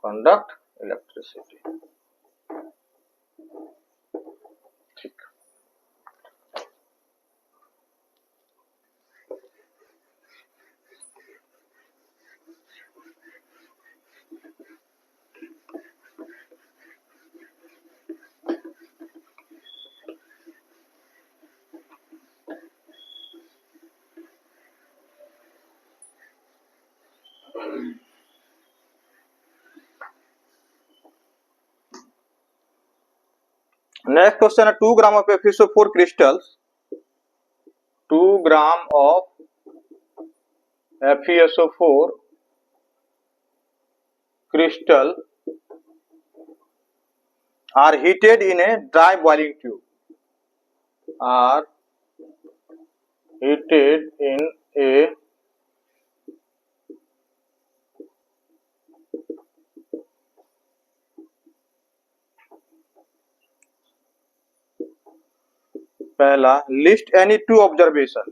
conduct electricity. ठीक, next question है 2 gram of FeSO4 crystals, 2 gram of FeSO4 crystal are heated in a dry boiling tube, are heated in a पहला list any two observation,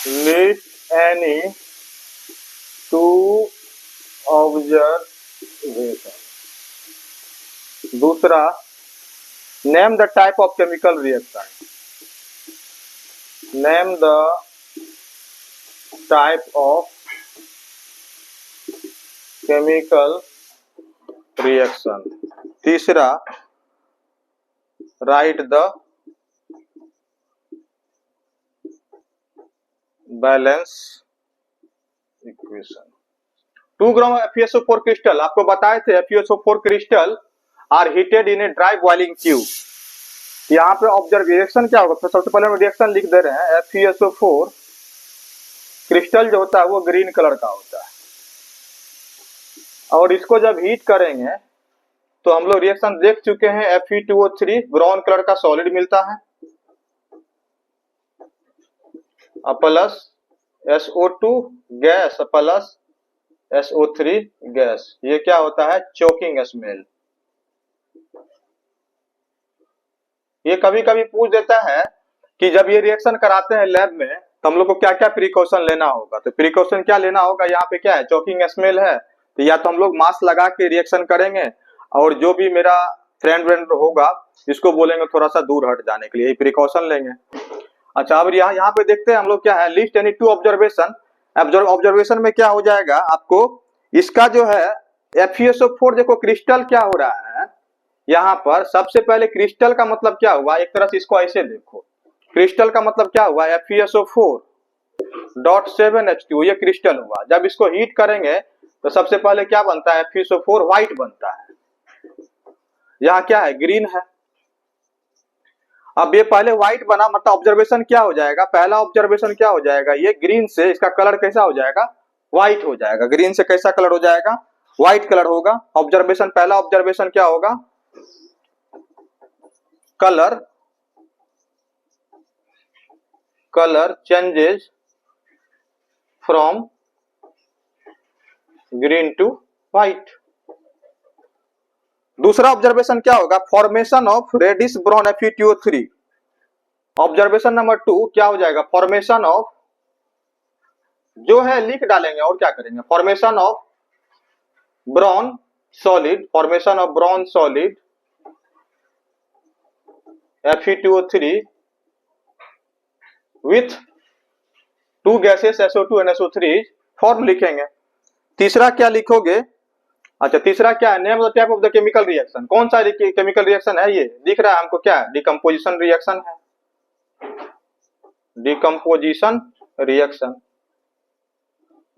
list any two observation. दूसरा, name the type of chemical reaction, name the type of chemical reaction. तीसरा, write the balance equation. 2 gram FeSO4 crystal, आपको बताए थे FeSO4 crystal are heated in a dry boiling tube. यहाँ पे observation क्या होगा, तो सबसे पहले हम रिएक्शन लिख दे रहे हैं। FeSO4 क्रिस्टल जो होता है वो ग्रीन कलर का होता है, और इसको जब हीट करेंगे तो हम लोग रिएक्शन देख चुके हैं, Fe2O3 ब्राउन कलर का सॉलिड मिलता है, plus SO2 gas plus SO3 gas. ये क्या होता है, चोकिंग स्मेल। ये कभी कभी पूछ देता है कि जब ये रिएक्शन कराते हैं लैब में तो हम लोग को क्या क्या प्रिकॉशन लेना होगा। तो प्रिकॉशन क्या लेना होगा, यहाँ पे क्या है, चॉकिंग स्मेल है, तो या तो हम लोग मास्क लगा के रिएक्शन करेंगे और जो भी मेरा फ्रेंड व्रेंड होगा इसको बोलेंगे थोड़ा सा दूर हट जाने के लिए, यही प्रिकॉशन लेंगे। अच्छा, अब यहाँ पे देखते हैं हम लोग क्या है, list any two observation. Observation में क्या हो जाएगा आपको, इसका जो है FeSO4 देखो क्रिस्टल क्या हो रहा है यहाँ पर। सबसे पहले क्रिस्टल का मतलब क्या हुआ, एक तरह से इसको ऐसे देखो, क्रिस्टल का मतलब क्या हुआ, FeSO4.7H2 ये क्रिस्टल हुआ। जब इसको हीट करेंगे तो सबसे पहले क्या बनता है, FeSO4 व्हाइट बनता है, यहाँ क्या है, ग्रीन है। अब ये पहले व्हाइट बना, मतलब ऑब्जर्वेशन क्या हो जाएगा, पहला ऑब्जर्वेशन क्या हो जाएगा, ये ग्रीन से इसका कलर कैसा हो जाएगा, व्हाइट हो जाएगा। ग्रीन से कैसा कलर हो जाएगा, व्हाइट कलर होगा। ऑब्जर्वेशन, पहला ऑब्जर्वेशन क्या होगा, colour changes from green to white. दूसरा ऑब्जर्वेशन क्या होगा, formation of reddish brown FeTO3। Observation number 2 क्या हो जाएगा, फॉर्मेशन ऑफ, जो है लिख डालेंगे और क्या करेंगे, formation of brown solid, formation of brown solid FeTO3 with to gases SO2 and SO3 form लिखेंगे। तीसरा क्या लिखोगे, अच्छा तीसरा क्या है, name the type of the chemical reaction. कौन सा केमिकल रिएक्शन है, ये दिख रहा है हमको, क्या डिकम्पोजिशन रिएक्शन है, डिकम्पोजिशन रिएक्शन।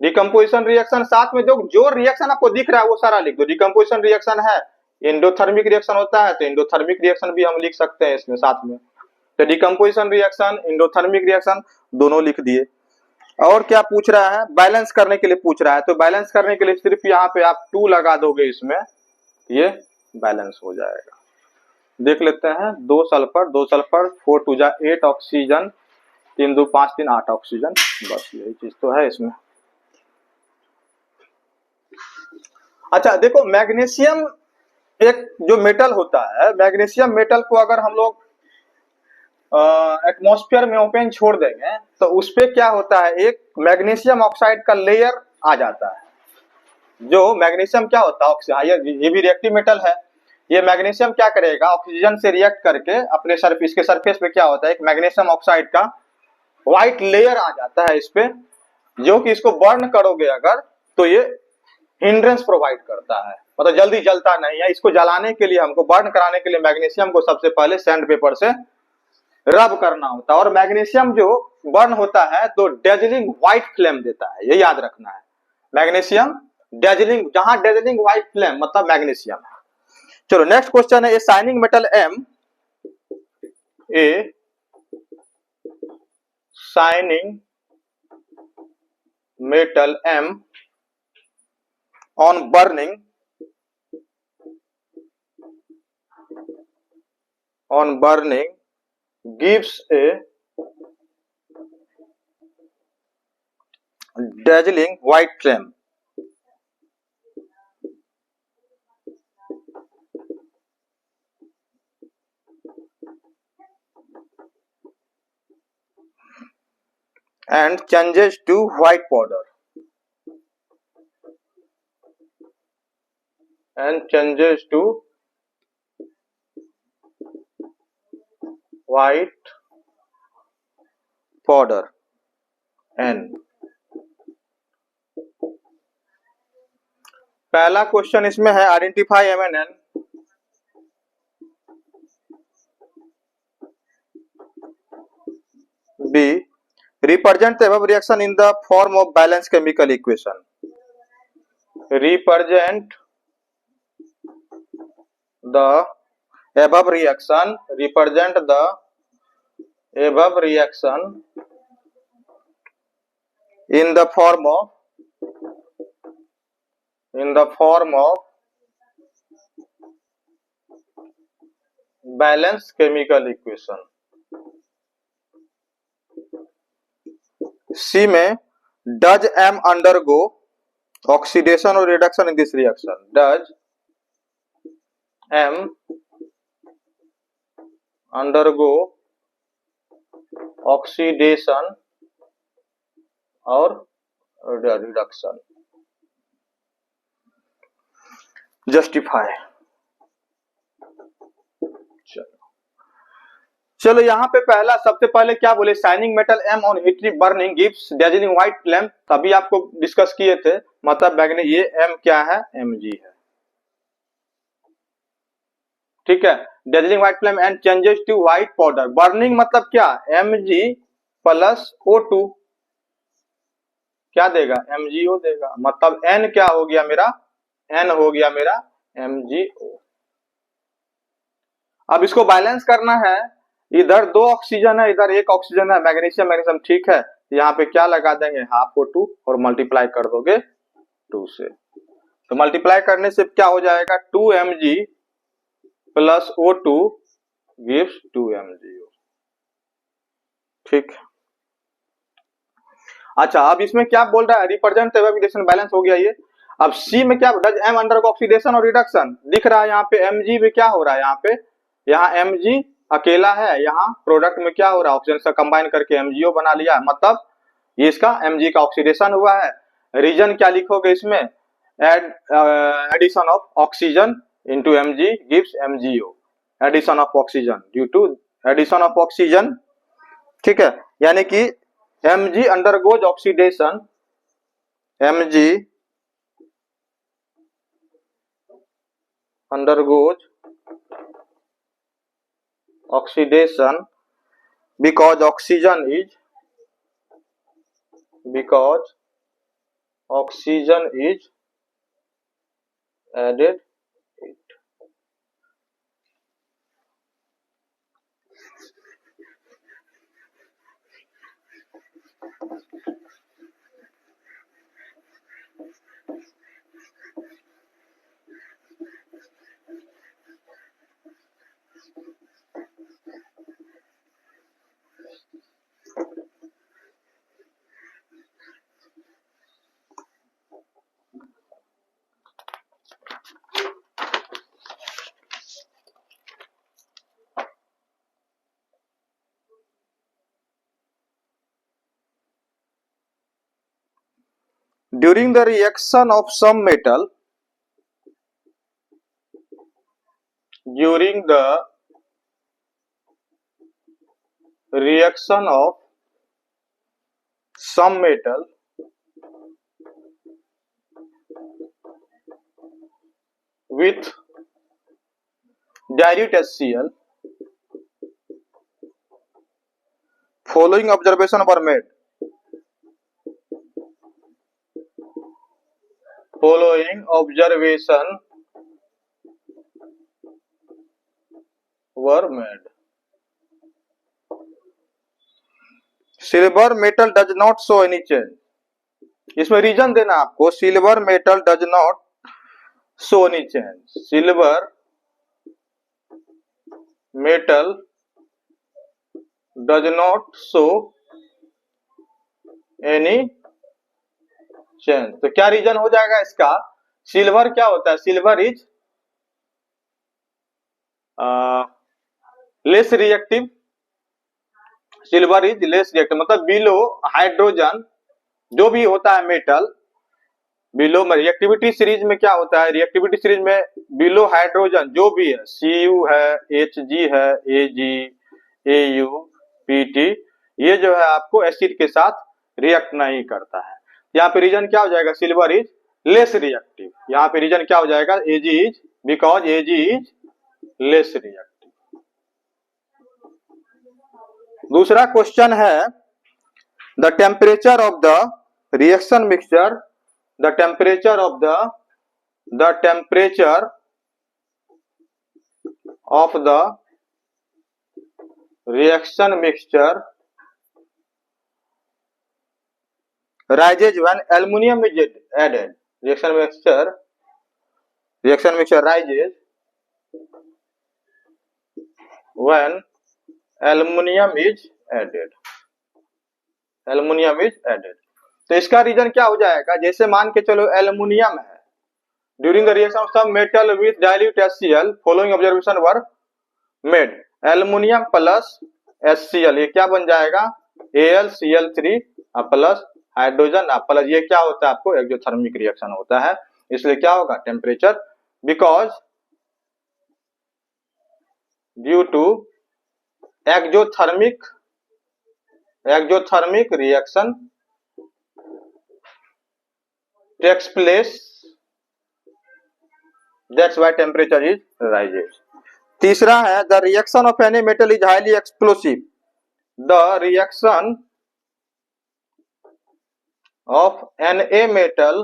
डिकम्पोजिशन रिएक्शन साथ में जो रिएक्शन आपको दिख रहा है वो सारा लिख दो। डिकम्पोजिशन रिएक्शन है, एंडोथर्मिक रिएक्शन होता है तो एंडोथर्मिक रिएक्शन भी हम लिख सकते हैं इसमें साथ में। तो डिकम्पोजिशन रिएक्शन, एंडोथर्मिक रिएक्शन दोनों लिख दिए। और क्या पूछ रहा है, बैलेंस करने के लिए पूछ रहा है, तो बैलेंस करने के लिए सिर्फ यहाँ पे आप 2 लगा दोगे इसमें, ये बैलेंस हो जाएगा। देख लेते हैं, 2 सल्फर 4 2 जा 8 ऑक्सीजन, 3 2 5 3 8 ऑक्सीजन, बस यही चीज तो है इसमें। अच्छा देखो, मैग्नीशियम एक जो मेटल होता है, मैग्नीशियम मेटल को अगर हम लोग एटमॉस्फेयर में ओपन छोड़ देंगे तो उस पे क्या होता है, एक मैग्नीशियम ऑक्साइड का लेयर आ जाता है। जो मैग्नीशियम क्या होता है, ये भी रिएक्टिव मेटल है। ये मैग्नीशियम क्या करेगा, ऑक्सीजन से रिएक्ट करके अपने सरफेस के सरफेस पे क्या होता है, एक मैग्नीशियम ऑक्साइड का व्हाइट लेयर आ जाता है इस पे, जो कि इसको बर्न करोगे अगर तो ये हिंड्रेंस प्रोवाइड करता है, मतलब जल्दी जलता नहीं है। इसको जलाने के लिए, हमको बर्न कराने के लिए मैग्नीशियम को सबसे पहले सैंड पेपर से रब करना होता है। और मैग्नीशियम जो बर्न होता है तो डेजलिंग व्हाइट फ्लेम देता है, ये याद रखना है। मैग्नीशियम डेजलिंग, जहां डेजलिंग व्हाइट फ्लेम मतलब मैग्नीशियम है। चलो नेक्स्ट क्वेश्चन है, a shining metal M, a shining metal M on burning gives a dazzling white flame. And changes to white powder. And changes to white powder N। पहला question इसमें है, identify MnN। B, represent the above reaction in the form of balanced chemical equation. Represent the above reaction in the form of balanced chemical equation। C में does M undergo oxidation or reduction in this reaction? Does M undergo oxidation और reduction. Justify. चलो यहाँ पे पहला सबसे पहले क्या बोले, shining metal M on heat burning gives dazzling white flame, तभी आपको डिस्कस किए थे, मतलब बैगनी, ये एम क्या है, Mg है, ठीक है। Dazzling white flame and changes to white powder. Burning मतलब क्या, Mg प्लस O2 क्या देगा, MgO देगा, मतलब N क्या हो गया मेरा, N हो गया मेरा MgO। अब इसको बैलेंस करना है, इधर 2 ऑक्सीजन है, इधर 1 ऑक्सीजन है, मैग्नीशियम मैग्नीशियम, ठीक है। यहाँ पे क्या लगा देंगे, हाफ O2 और मल्टीप्लाई कर दोगे 2 से, तो मल्टीप्लाई करने से क्या हो जाएगा, 2Mg plus O2 gives 2MgO, ठीक। अच्छा, अब इसमें क्या बोल रहा है, रिप्रेजेंट ऑक्सीडेशन बैलेंस हो गया ये। अब सी में क्या, डज एम अंडरगो ऑक्सीडेशन और रिडक्शन, दिख रहा है यहाँ पे Mg में क्या हो रहा है, यहाँ पे, यहाँ Mg अकेला है, यहाँ प्रोडक्ट में क्या हो रहा है, ऑक्सीजन से कंबाइन करके MgO बना लिया, मतलब ये इसका Mg का ऑक्सीडेशन हुआ है। रीजन क्या लिखोगे इसमें, addition of oxygen into Mg gives MgO, addition of oxygen due to addition of oxygen, ठीक है। यानी कि Mg undergoes oxidation, Mg undergoes oxidation because oxygen is added it. During the reaction of some metal, during the reaction of some metal with dilute HCl, following observation were made. Following observation were made. Silver metal does not show any change. इसमें reason देना आपको, silver metal does not show any change, silver metal does not show any change. तो क्या reason हो जाएगा इसका, silver क्या होता है, silver is less reactive, silver is less reactive, मतलब बिलो हाइड्रोजन जो भी होता है मेटल, बिलो रिएक्टिविटी सीरीज में क्या होता है, रिएक्टिविटी सीरीज में बिलो हाइड्रोजन जो भी है, Cu है, Hg है, Ag, Au, Pt, ये जो है आपको एसिड के साथ रिएक्ट नहीं करता है। यहाँ पे रीजन क्या हो जाएगा, सिल्वर इज लेस रिएक्टिव, यहाँ पे रीजन क्या हो जाएगा, Ag is because Ag is less reactive. दूसरा क्वेश्चन है, the temperature of the reaction mixture, the temperature of the reaction mixture rises when aluminum is added. Reaction mixture rises when aluminum is added. तो इसका reason क्या हो जाएगा, जैसे मान के चलो एल्युमिनियम है, during the reaction of some metal with dilute HCl, following observation were made, aluminium plus HCl, ये क्या बन जाएगा, AlCl3 प्लस हाइड्रोजन प्लस ये क्या होता है आपको एक्सोथर्मिक रिएक्शन होता है, इसलिए क्या होगा temperature, because due to exothermic reaction takes place, that's why temperature is rises. तीसरा है the reaction of any metal is highly explosive, the reaction of Na metal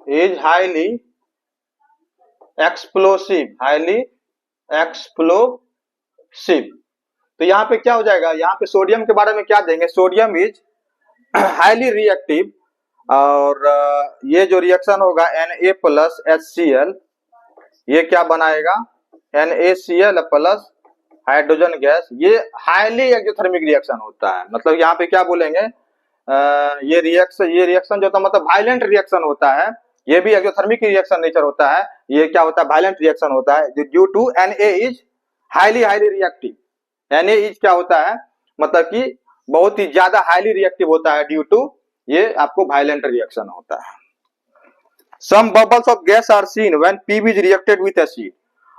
is highly explosive, तो यहाँ पे क्या हो जाएगा, यहाँ पे सोडियम के बारे में क्या देंगे, सोडियम इज हाईली रिएक्टिव, और ये जो रिएक्शन होगा Na प्लस HCl, ये क्या बनाएगा NaCl प्लस हाइड्रोजन गैस, ये हाईली एक्सोथर्मिक रिएक्शन होता है। मतलब यहाँ पे क्या बोलेंगे, ये रिएक्शन जो होता है मतलब वायलेंट रिएक्शन होता है, ये भी एक्सोथर्मिक रिएक्शन नेचर होता है, ये क्या होता है वायलेंट रिएक्शन होता है due to Na is highly reactive. Na is क्या होता है मतलब कि बहुत ही ज्यादा हाईली रिएक्टिव होता है, ड्यू टू ये आपको वायलेंट रिएक्शन होता है। Some bubbles of gas are seen when Pb is reacted with acid.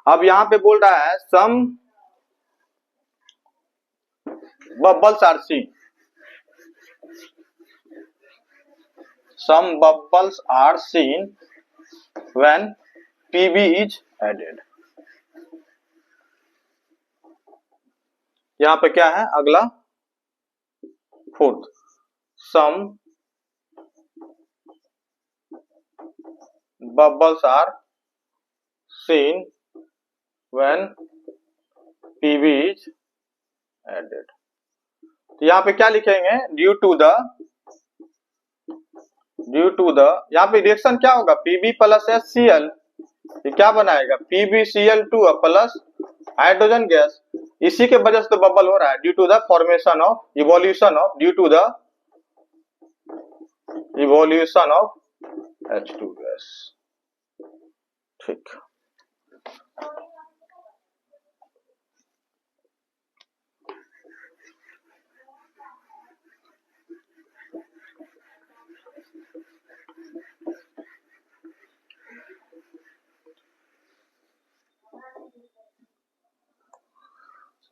अब यहाँ पे बोल रहा है some bubbles are seen, some bubbles are seen when Pb is added। यहां पे क्या है अगला fourth, some bubbles are seen when Pb is added। तो यहां पे क्या लिखेंगे, ड्यू टू द यहाँ पे रिएक्शन क्या होगा Pb प्लस HCl, ये क्या बनाएगा PbCl2 प्लस हाइड्रोजन गैस, इसी के वजह से तो बबल हो रहा है, due to the formation of due to the evolution of H2 gas. ठीक,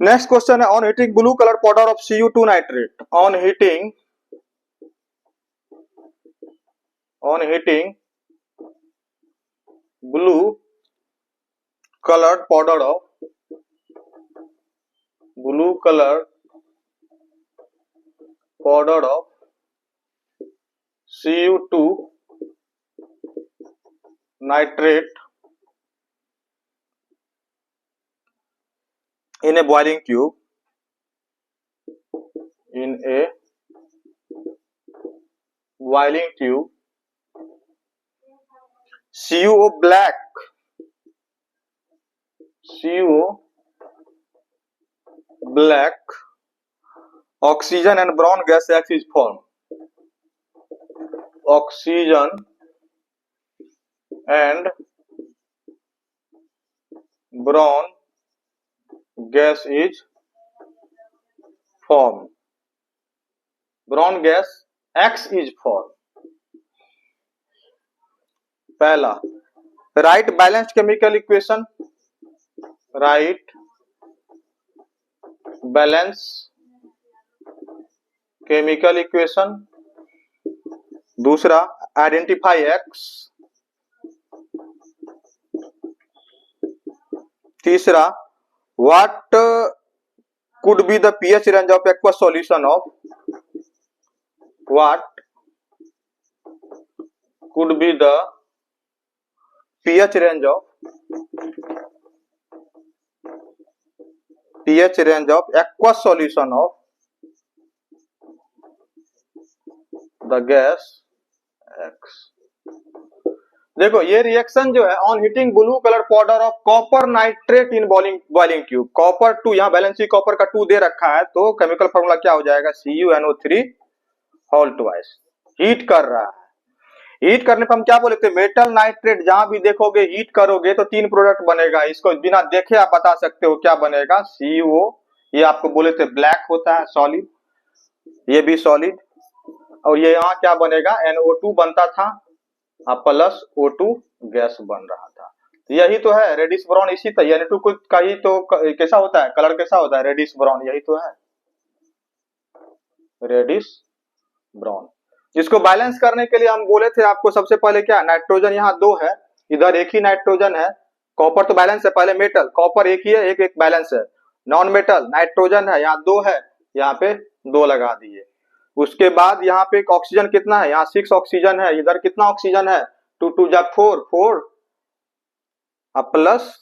नेक्स्ट क्वेश्चन है on heating blue colour powder of Cu2 nitrate, on heating blue coloured powder of Cu2 nitrate in a boiling tube, CO black, oxygen and brown gas X is formed, oxygen and brown gas is formed, brown gas X is formed। पहला right balanced chemical equation, right balance chemical equation, दूसरा identify X, तीसरा what could be the pH range of aqueous solution of, what could be the pH range of aqueous solution of the gas X। देखो ये reaction जो है on heating blue colour powder of copper nitrate in boiling tube, copper 2 यहाँ valency copper का 2 दे रखा है, तो chemical formula क्या हो जाएगा CuNO3 होल ट्वाइस। हीट कर रहा है, हीट करने पर हम क्या बोले थे मेटल नाइट्रेट, जहां भी देखोगे हीट करोगे तो 3 प्रोडक्ट बनेगा, इसको बिना देखे आप बता सकते हो क्या बनेगा CO, ये आपको बोले थे ब्लैक होता है सॉलिड, ये भी सॉलिड, और ये यहाँ क्या बनेगा NO2 बनता था प्लस O2 गैस बन रहा था। यही तो है रेडिश ब्राउन, इसी तरह Na2 का ही तो कैसा होता है, कलर कैसा होता है रेडिश ब्राउन, यही तो है रेडिश ब्राउन। इसको बैलेंस करने के लिए हम बोले थे आपको सबसे पहले क्या, नाइट्रोजन यहाँ 2 है, इधर एक ही नाइट्रोजन है, कॉपर तो बैलेंस है, पहले मेटल कॉपर एक ही है, एक एक बैलेंस है, नॉन मेटल नाइट्रोजन है यहाँ 2 है, यहाँ पे 2 लगा दिए। उसके बाद यहाँ पे एक ऑक्सीजन कितना है, यहाँ 6 ऑक्सीजन है, इधर कितना ऑक्सीजन है 2 2 जा 4 4 प्लस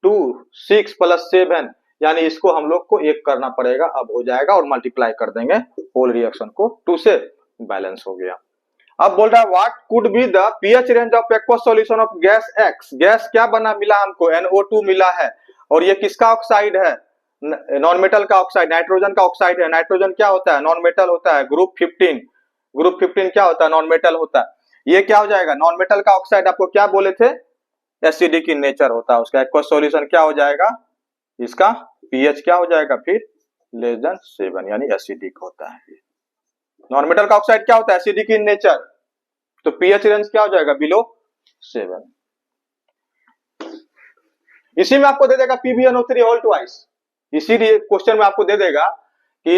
2 6 प्लस 7, यानी इसको हम लोग को एक करना पड़ेगा, अब हो जाएगा और मल्टीप्लाई कर देंगे होल रिएक्शन को 2 से, बैलेंस हो गया। अब बोल रहा है what could be the pH range of aqueous solution of gas x, gas क्या बना मिला हमको NO2 मिला है, और ये किसका ऑक्साइड है, नॉन मेटल का ऑक्साइड, नाइट्रोजन का ऑक्साइड है। नाइट्रोजन क्या होता है, नॉन मेटल होता है, ग्रुप 15, ग्रुप 15 क्या होता है, नॉन मेटल होता है। ये क्या हो जाएगा, नॉन मेटल का ऑक्साइड आपको क्या बोले थे, एसिडिक इन नेचर होता है, उसका एक्वस सॉल्यूशन क्या हो जाएगा, इसका पीएच क्या हो जाएगा फिर लेस देन 7, यानी एसिडिक होता है। नॉन मेटल का ऑक्साइड क्या होता है, एसिडिक इन नेचर, तो पीएच रेंज क्या हो जाएगा बिलो 7। इसी में आपको दे देगा PbNO3 होल ट्वाइस, इसीलिए क्वेश्चन में आपको दे देगा कि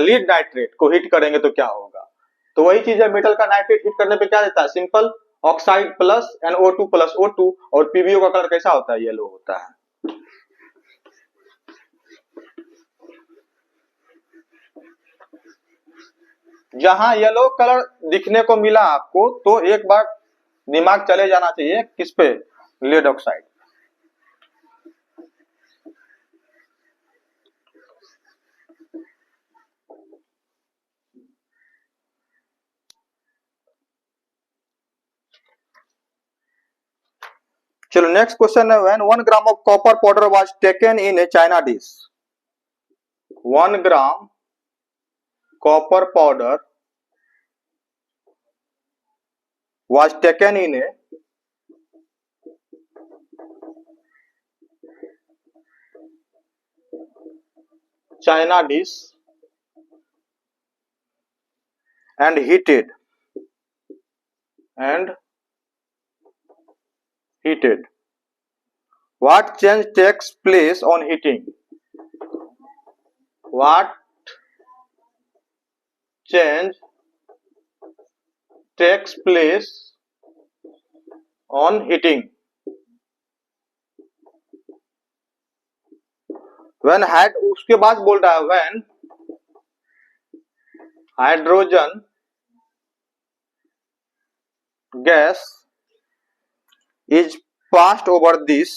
लीड नाइट्रेट को हीट करेंगे तो क्या होगा, तो वही चीज है, मेटल का नाइट्रेट हीट करने पे क्या देता है, simple oxide plus NO2 plus O2, और PbO का कलर कैसा होता है, येलो होता है। जहां येलो कलर दिखने को मिला आपको तो एक बार दिमाग चले जाना चाहिए किस पे, लेड ऑक्साइड। चलो नेक्स्ट क्वेश्चन है, when 1 gram of copper powder was taken in A China dish, 1 gram copper powder was taken in a China dish and heated. What change takes place on heating? What change takes place on heating? When उसके बाद बोल रहा है when hydrogen gas is passed over this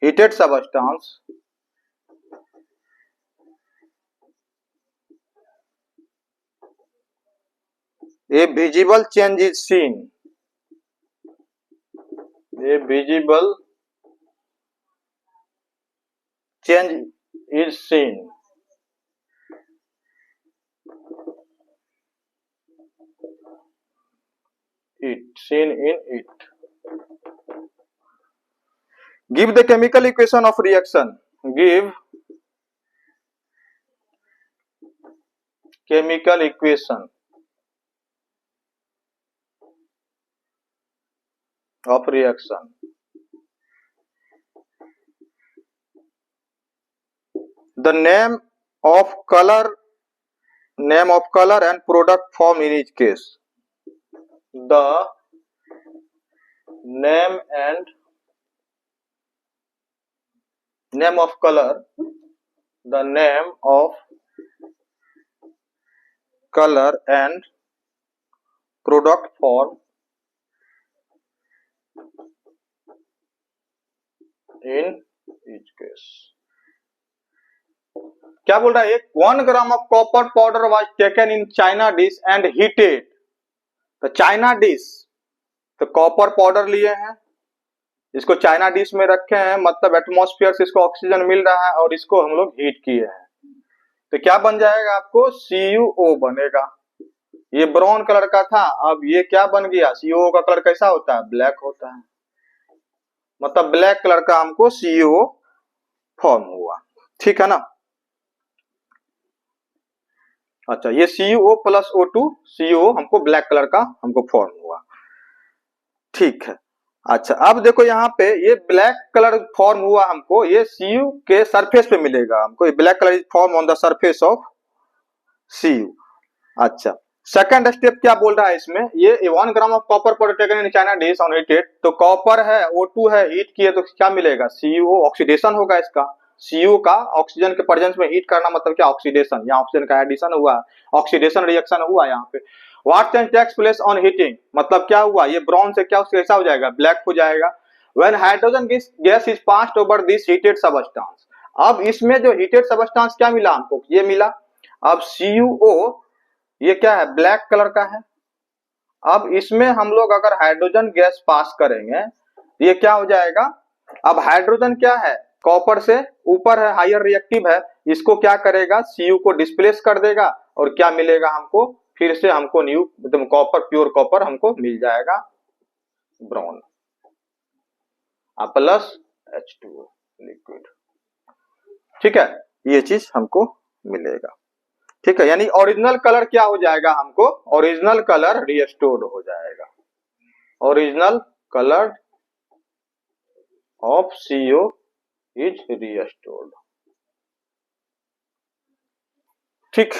heated substance, a visible change is seen. A visible change is seen. Seen in it. Give the chemical equation of reaction. Give chemical equation of reaction. The name of color and product form in each case. The name of color, the name of color and product form in each case. क्या बोल रहा है, 1 gram of copper powder was taken in China dish and heated. तो China dish, तो copper powder लिए हैं, इसको China dish में रखे हैं, मतलब एटमॉस्फेयर से इसको ऑक्सीजन मिल रहा है और इसको हम लोग हीट किए हैं, तो क्या बन जाएगा आपको CuO बनेगा। ये ब्राउन कलर का था, अब ये क्या बन गया, सीओ का कलर कैसा होता है, ब्लैक होता है, मतलब ब्लैक कलर का हमको सीओ फॉर्म हुआ, ठीक है ना। अच्छा, ये सीओ प्लस O2 सीओ हमको ब्लैक कलर का हमको फॉर्म हुआ, ठीक है। अच्छा, अब देखो यहाँ पे ये ब्लैक कलर फॉर्म हुआ हमको, ये सीयू के सरफेस पे मिलेगा हमको, ये black colour is form on the surface of CU. अच्छा, सेकंड स्टेप क्या बोल रहा है इसमें, ये 1 ग्राम ऑफ कॉपर पर taken in China dish on heated, तो कॉपर है O2 है, हीट किए तो क्या मिलेगा, सीयू ऑक्सीडेशन होगा इसका, सीयू का ऑक्सीजन के प्रेजेंस में हीट करना मतलब क्या, ऑक्सीडेशन, यहाँ ऑक्सीजन का एडिशन हुआ, ऑक्सीडेशन रिएक्शन हुआ यहाँ पे। What can takes place on heating, मतलब क्या हुआ, ये ब्राउन से क्या कैसा हो जाएगा, ब्लैक हो जाएगा। When hydrogen gas is passed over this heated substance, अब इसमें जो हीटेड सबस्टेंस क्या मिला हमको, ये मिला। अब CuO ये क्या है, ब्लैक कलर का है। अब इसमें हम लोग अगर हाइड्रोजन गैस पास करेंगे, ये क्या हो जाएगा, अब हाइड्रोजन क्या है, कॉपर से ऊपर है, हायर रिएक्टिव है, इसको क्या करेगा, Cu को डिस्प्लेस कर देगा, और क्या मिलेगा हमको, फिर से हमको न्यू एकदम कॉपर, प्योर कॉपर हमको मिल जाएगा, ब्राउन प्लस H2O लिक्विड, ठीक है, ये चीज हमको मिलेगा, ठीक है। यानी ओरिजिनल कलर क्या हो जाएगा हमको, ओरिजिनल कलर रिस्टोर्ड हो जाएगा, original colour of CO is restored, ठीक।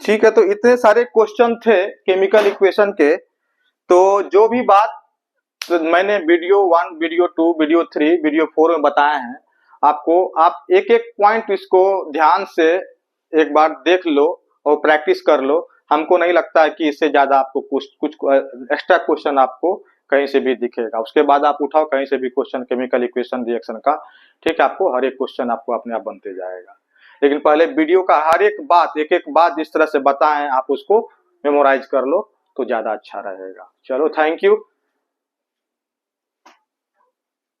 ठीक है, तो इतने सारे क्वेश्चन थे केमिकल इक्वेशन के, तो जो भी बात तो मैंने वीडियो 1, वीडियो 2, वीडियो 3, वीडियो 4 में बताए हैं आपको, आप एक एक पॉइंट इसको ध्यान से एक बार देख लो और प्रैक्टिस कर लो। हमको नहीं लगता है कि इससे ज्यादा आपको कुछ एक्स्ट्रा क्वेश्चन आपको कहीं से भी दिखेगा, उसके बाद आप उठाओ कहीं से भी क्वेश्चन केमिकल इक्वेशन रिएक्शन का, ठीक है, आपको हर एक क्वेश्चन आपको अपने आप बनते जाएगा। लेकिन पहले वीडियो का हर एक बात, एक एक बात जिस तरह से बताएं आप उसको मेमोराइज कर लो तो ज्यादा अच्छा रहेगा। चलो, थैंक यू।